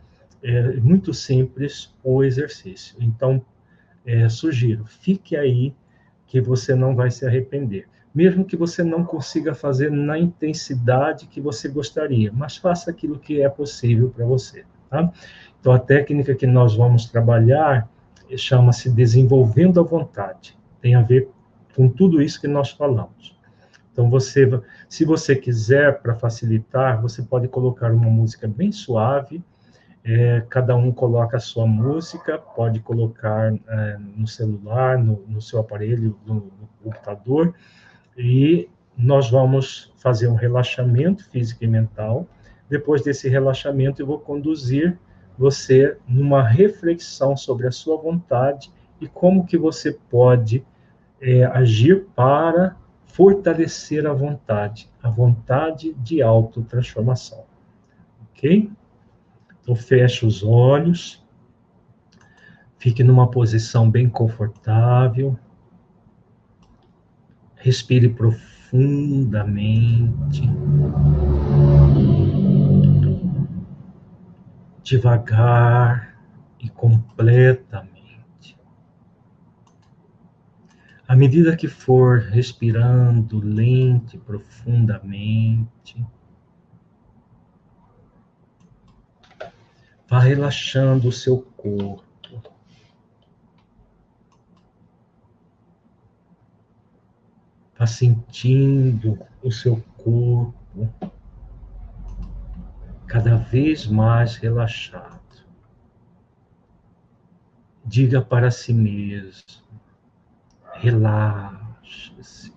muito simples o exercício. Então, sugiro, fique aí que você não vai se arrepender. Mesmo que você não consiga fazer na intensidade que você gostaria, mas faça aquilo que é possível para você, tá? Então, a técnica que nós vamos trabalhar chama-se desenvolvendo a vontade. Tem a ver com tudo isso que nós falamos. Então, se você quiser, para facilitar, você pode colocar uma música bem suave. Cada um coloca a sua música, pode colocar no celular, no seu aparelho, no computador, e nós vamos fazer um relaxamento físico e mental. Depois desse relaxamento, eu vou conduzir você numa reflexão sobre a sua vontade e como que você pode agir para fortalecer a vontade de autotransformação. Ok? Então, feche os olhos, fique numa posição bem confortável, respire profundamente, devagar e completamente. À medida que for respirando lento e profundamente, vá relaxando o seu corpo. Vá sentindo o seu corpo cada vez mais relaxado. Diga para si mesmo: relaxe-se,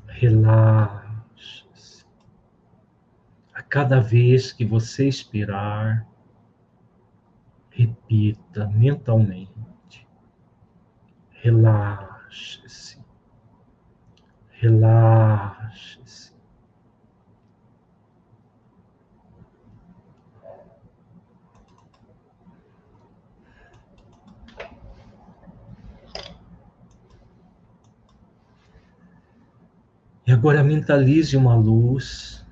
relaxe-se. A cada vez que você expirar, repita mentalmente: relaxe-se, relaxe-se. E agora mentalize uma luz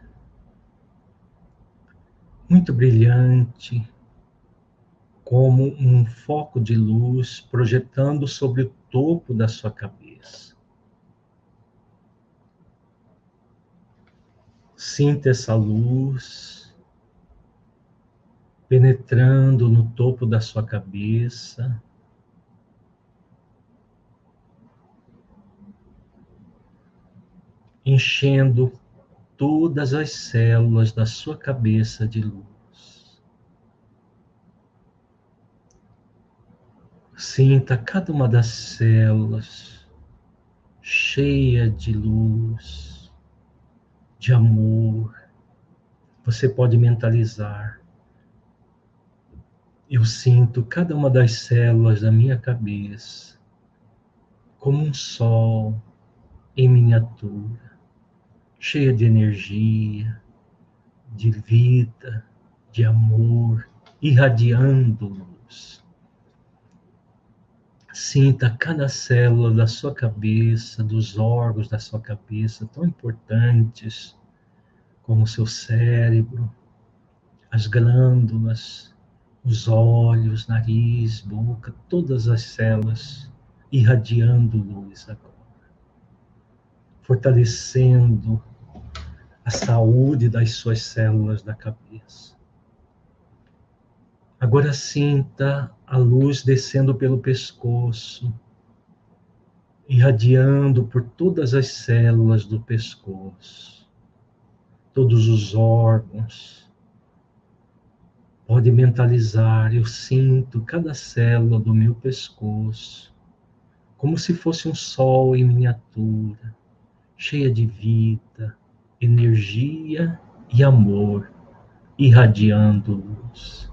muito brilhante, como um foco de luz projetando sobre o topo da sua cabeça. Sinta essa luz penetrando no topo da sua cabeça, enchendo todas as células da sua cabeça de luz. Sinta cada uma das células cheia de luz, de amor. Você pode mentalizar: eu sinto cada uma das células da minha cabeça como um sol em miniatura, cheia de energia, de vida, de amor, irradiando luz. Sinta cada célula da sua cabeça, dos órgãos da sua cabeça, tão importantes como o seu cérebro, as glândulas, os olhos, nariz, boca, todas as células irradiando luz agora, fortalecendo a saúde das suas células da cabeça. Agora sinta a luz descendo pelo pescoço, irradiando por todas as células do pescoço, todos os órgãos. Pode mentalizar: eu sinto cada célula do meu pescoço como se fosse um sol em miniatura, cheia de vida, energia e amor, irradiando luz.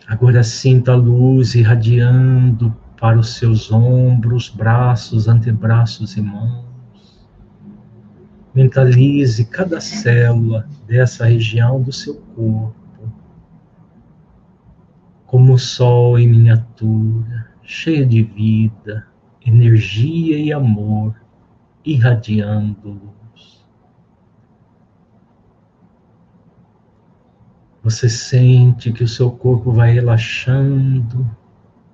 Agora sinta a luz irradiando para os seus ombros, braços, antebraços e mãos. Mentalize cada célula dessa região do seu corpo como um sol em miniatura, cheio de vida, energia e amor, irradiando luz. Você sente que o seu corpo vai relaxando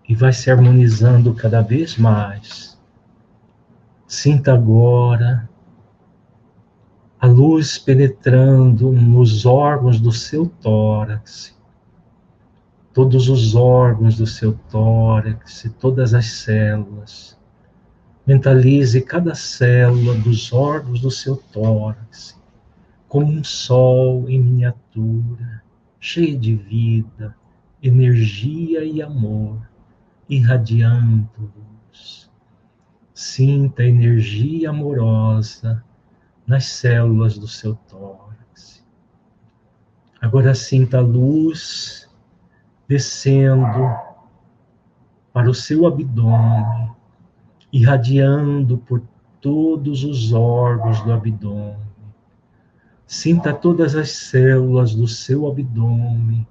e vai se harmonizando cada vez mais. Sinta agora a luz penetrando nos órgãos do seu tórax, todos os órgãos do seu tórax e todas as células. Mentalize cada célula dos órgãos do seu tórax como um sol em miniatura, cheio de vida, energia e amor, irradiando luz. Sinta a energia amorosa nas células do seu tórax. Agora sinta a luz descendo para o seu abdômen, irradiando por todos os órgãos do abdômen. Sinta todas as células do seu abdômen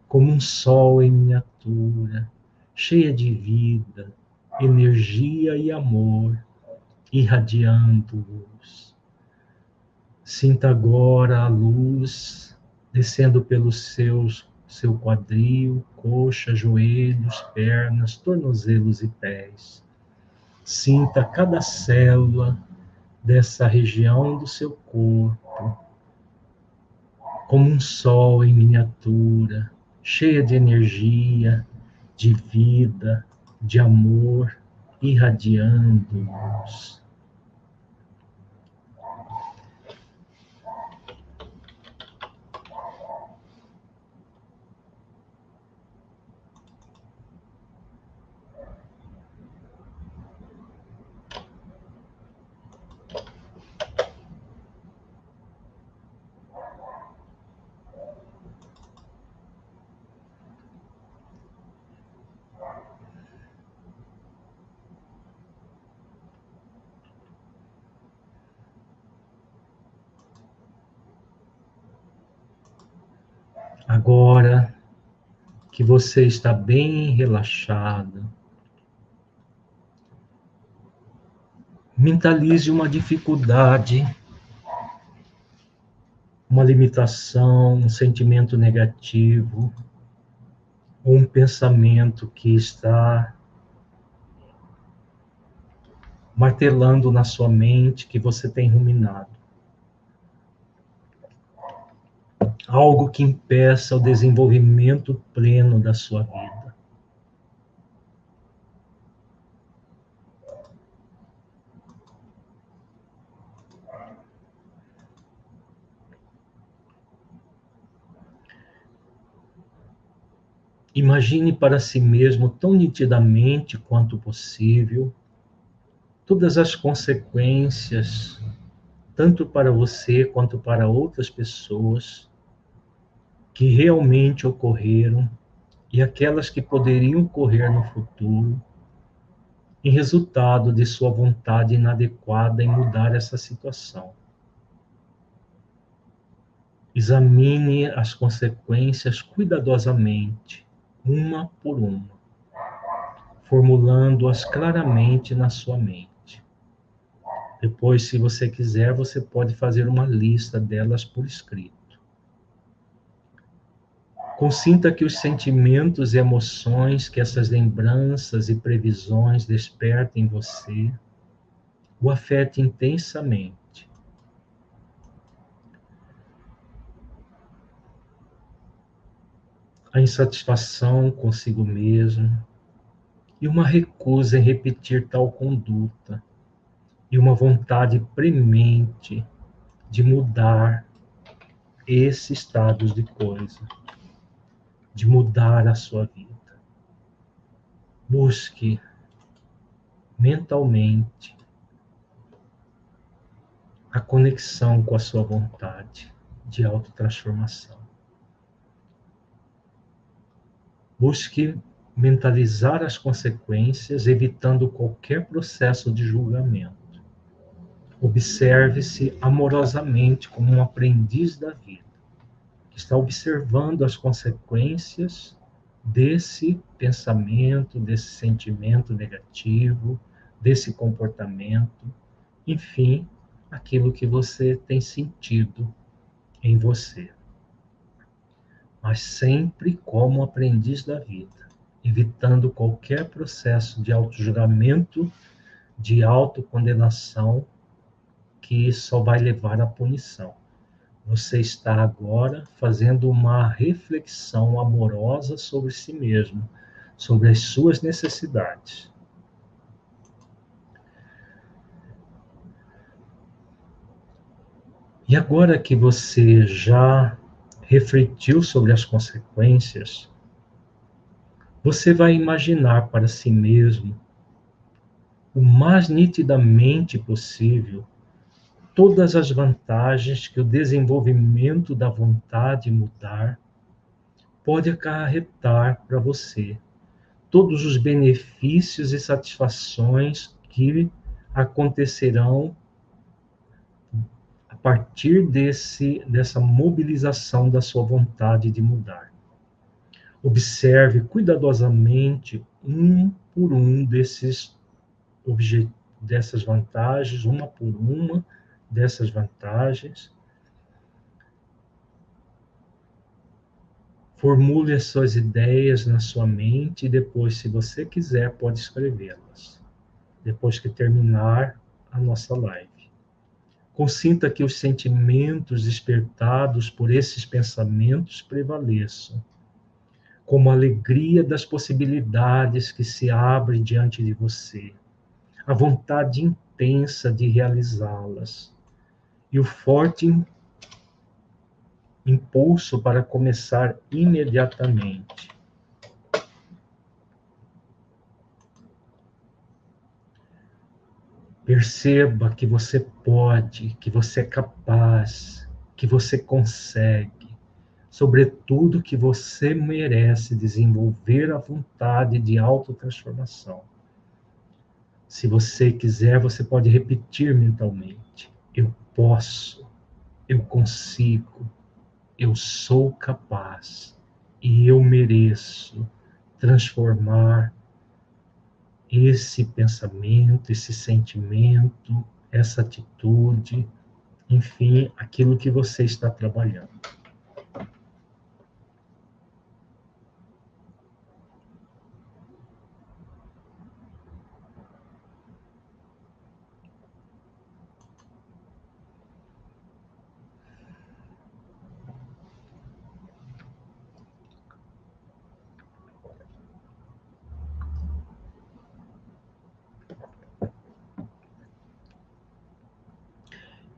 como um sol em miniatura, cheia de vida, energia e amor, irradiando luz. Sinta agora a luz descendo pelos seu quadril, coxa, joelhos, pernas, tornozelos e pés. Sinta cada célula dessa região do seu corpo como um sol em miniatura, cheia de energia, de vida, de amor, irradiando luz. Agora que você está bem relaxado, mentalize uma dificuldade, uma limitação, um sentimento negativo, ou um pensamento que está martelando na sua mente, que você tem ruminado. Algo que impeça o desenvolvimento pleno da sua vida. Imagine para si mesmo tão nitidamente quanto possível todas as consequências, tanto para você quanto para outras pessoas, que realmente ocorreram e aquelas que poderiam ocorrer no futuro, em resultado de sua vontade inadequada em mudar essa situação. Examine as consequências cuidadosamente, uma por uma, formulando-as claramente na sua mente. Depois, se você quiser, você pode fazer uma lista delas por escrito. Consinta que os sentimentos e emoções que essas lembranças e previsões despertem em você o afetem intensamente. A insatisfação consigo mesmo e uma recusa em repetir tal conduta e uma vontade premente de mudar esse estado de coisa, de mudar a sua vida. Busque mentalmente a conexão com a sua vontade de autotransformação. Busque mentalizar as consequências, evitando qualquer processo de julgamento. Observe-se amorosamente como um aprendiz da vida, que está observando as consequências desse pensamento, desse sentimento negativo, desse comportamento, enfim, aquilo que você tem sentido em você. Mas sempre como aprendiz da vida, evitando qualquer processo de autojulgamento, de autocondenação, que só vai levar à punição. Você está agora fazendo uma reflexão amorosa sobre si mesmo, sobre as suas necessidades. E agora que você já refletiu sobre as consequências, você vai imaginar para si mesmo, o mais nitidamente possível, todas as vantagens que o desenvolvimento da vontade mudar pode acarretar para você, todos os benefícios e satisfações que acontecerão a partir dessa mobilização da sua vontade de mudar. Observe cuidadosamente um por um dessas vantagens, uma por uma dessas vantagens. Formule as suas ideias na sua mente e depois, se você quiser, pode escrevê-las. Depois que terminar a nossa live. Consinta que os sentimentos despertados por esses pensamentos prevaleçam, como a alegria das possibilidades que se abrem diante de você, a vontade intensa de realizá-las e o forte impulso para começar imediatamente. Perceba que você pode, que você é capaz, que você consegue, sobretudo que você merece desenvolver a vontade de autotransformação. Se você quiser, você pode repetir mentalmente: eu posso, eu consigo, eu sou capaz e eu mereço transformar esse pensamento, esse sentimento, essa atitude, enfim, aquilo que você está trabalhando.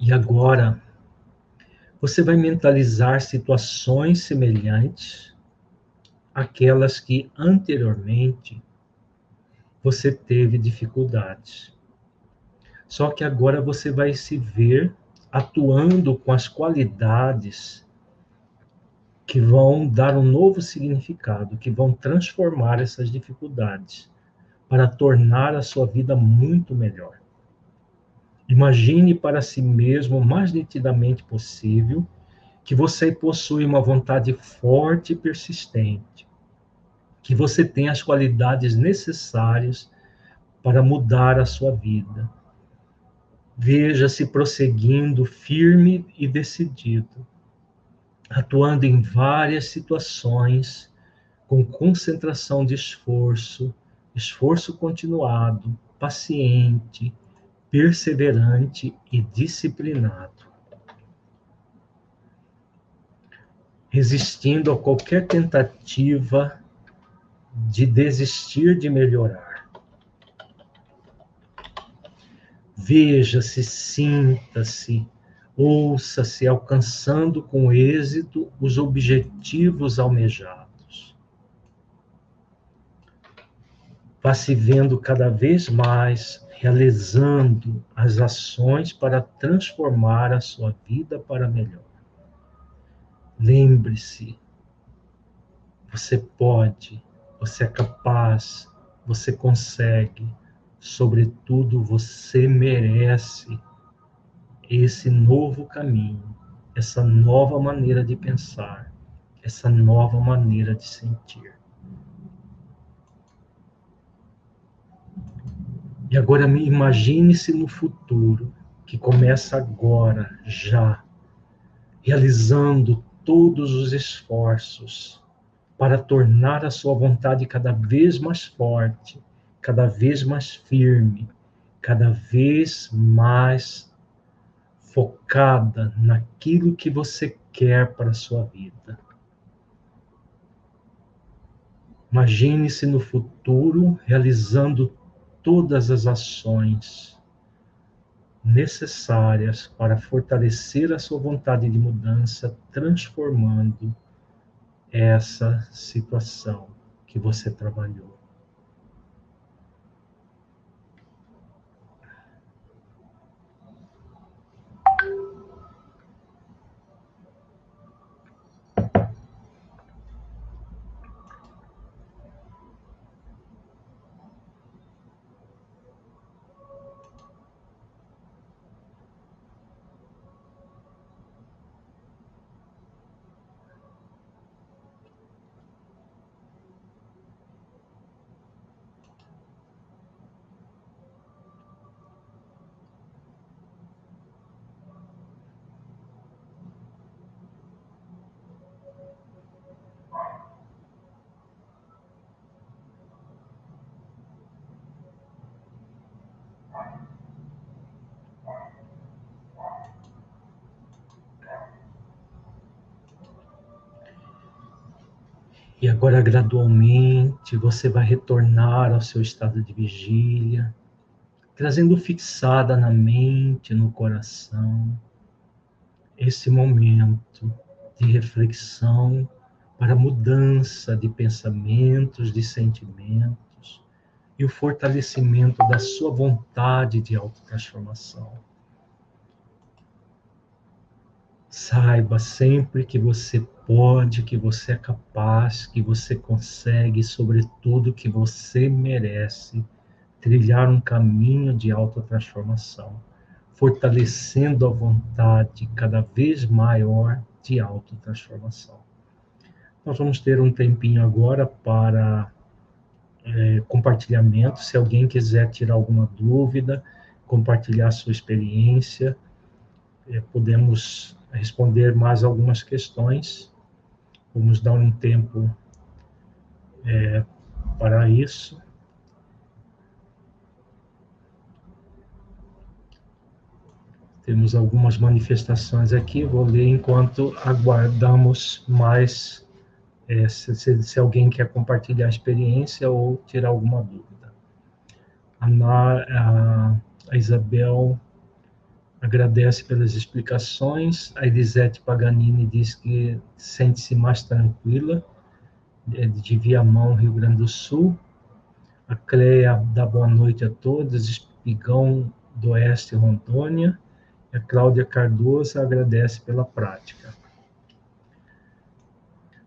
E agora, você vai mentalizar situações semelhantes àquelas que anteriormente você teve dificuldades. Só que agora você vai se ver atuando com as qualidades que vão dar um novo significado, que vão transformar essas dificuldades para tornar a sua vida muito melhor. Imagine para si mesmo o mais nitidamente possível que você possui uma vontade forte e persistente, que você tem as qualidades necessárias para mudar a sua vida. Veja-se prosseguindo firme e decidido, atuando em várias situações com concentração de esforço, esforço continuado, paciente, perseverante e disciplinado, resistindo a qualquer tentativa de desistir de melhorar. Veja-se, sinta-se, ouça-se alcançando com êxito os objetivos almejados. vá se vendo cada vez mais realizando as ações para transformar a sua vida para melhor. Lembre-se, você pode, você é capaz, você consegue, sobretudo você merece esse novo caminho, essa nova maneira de pensar, essa nova maneira de sentir. E agora imagine-se no futuro, que começa agora, já, realizando todos os esforços para tornar a sua vontade cada vez mais forte, cada vez mais firme, cada vez mais focada naquilo que você quer para a sua vida. Imagine-se no futuro realizando todas as ações necessárias para fortalecer a sua vontade de mudança, transformando essa situação que você trabalhou. E agora, gradualmente, você vai retornar ao seu estado de vigília, trazendo fixada na mente, no coração, esse momento de reflexão para mudança de pensamentos, de sentimentos e o fortalecimento da sua vontade de autotransformação. Saiba sempre que você pode, que você é capaz, que você consegue, sobretudo que você merece trilhar um caminho de autotransformação, fortalecendo a vontade cada vez maior de autotransformação. Nós vamos ter um tempinho agora para compartilhamento. Se alguém quiser tirar alguma dúvida, compartilhar sua experiência, podemos responder mais algumas questões. Vamos dar um tempo para isso. Temos algumas manifestações aqui, vou ler enquanto aguardamos mais, se alguém quer compartilhar a experiência ou tirar alguma dúvida. A Isabel agradece pelas explicações. A Elisete Paganini diz que sente-se mais tranquila, de Viamão, Rio Grande do Sul. A Cleia dá boa noite a todos, Espigão do Oeste, Rondônia. A Cláudia Cardoso agradece pela prática.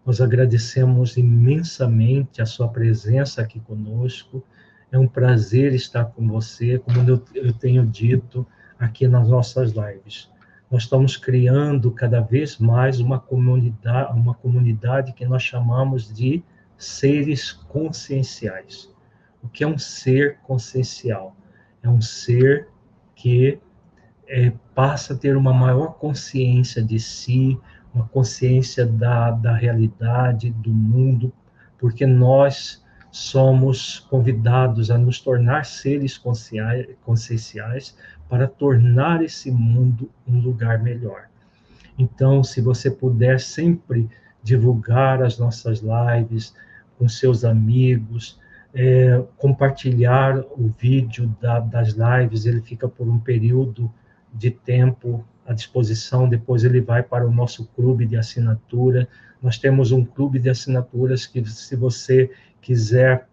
Nós agradecemos imensamente a sua presença aqui conosco. É um prazer estar com você, como eu tenho dito aqui nas nossas lives. Nós estamos criando cada vez mais uma comunidade que nós chamamos de seres conscienciais. O que é um ser consciencial? É um ser que passa a ter uma maior consciência de si, uma consciência da realidade, do mundo, porque nós somos convidados a nos tornar seres conscienciais para tornar esse mundo um lugar melhor. Então, se você puder sempre divulgar as nossas lives com seus amigos, compartilhar o vídeo das lives, ele fica por um período de tempo à disposição, depois ele vai para o nosso clube de assinatura. Nós temos um clube de assinaturas que, se você quiser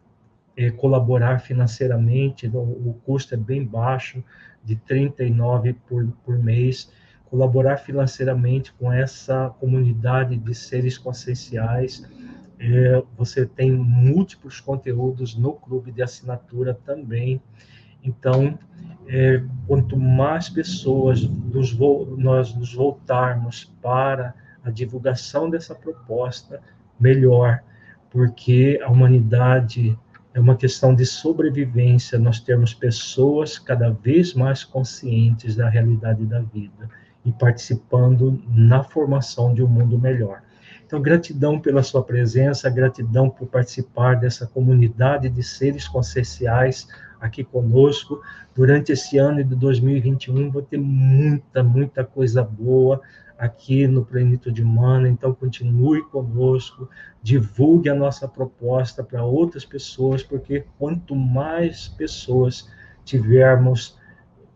colaborar financeiramente, o custo é bem baixo, de R$ 39 por mês, colaborar financeiramente com essa comunidade de seres conscienciais. Você tem múltiplos conteúdos no clube de assinatura também. Então, quanto mais pessoas nós nos voltarmos para a divulgação dessa proposta, melhor, porque a humanidade é uma questão de sobrevivência, nós temos pessoas cada vez mais conscientes da realidade da vida e participando na formação de um mundo melhor. Então, gratidão pela sua presença, gratidão por participar dessa comunidade de seres conscienciais aqui conosco. Durante esse ano de 2021, vou ter muita coisa boa aqui no Plenitude Humana, então continue conosco, divulgue a nossa proposta para outras pessoas, porque quanto mais pessoas tivermos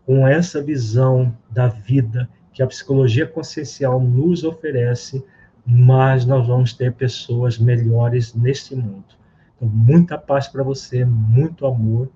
com essa visão da vida que a psicologia consciencial nos oferece, mais nós vamos ter pessoas melhores nesse mundo. Então, muita paz para você, muito amor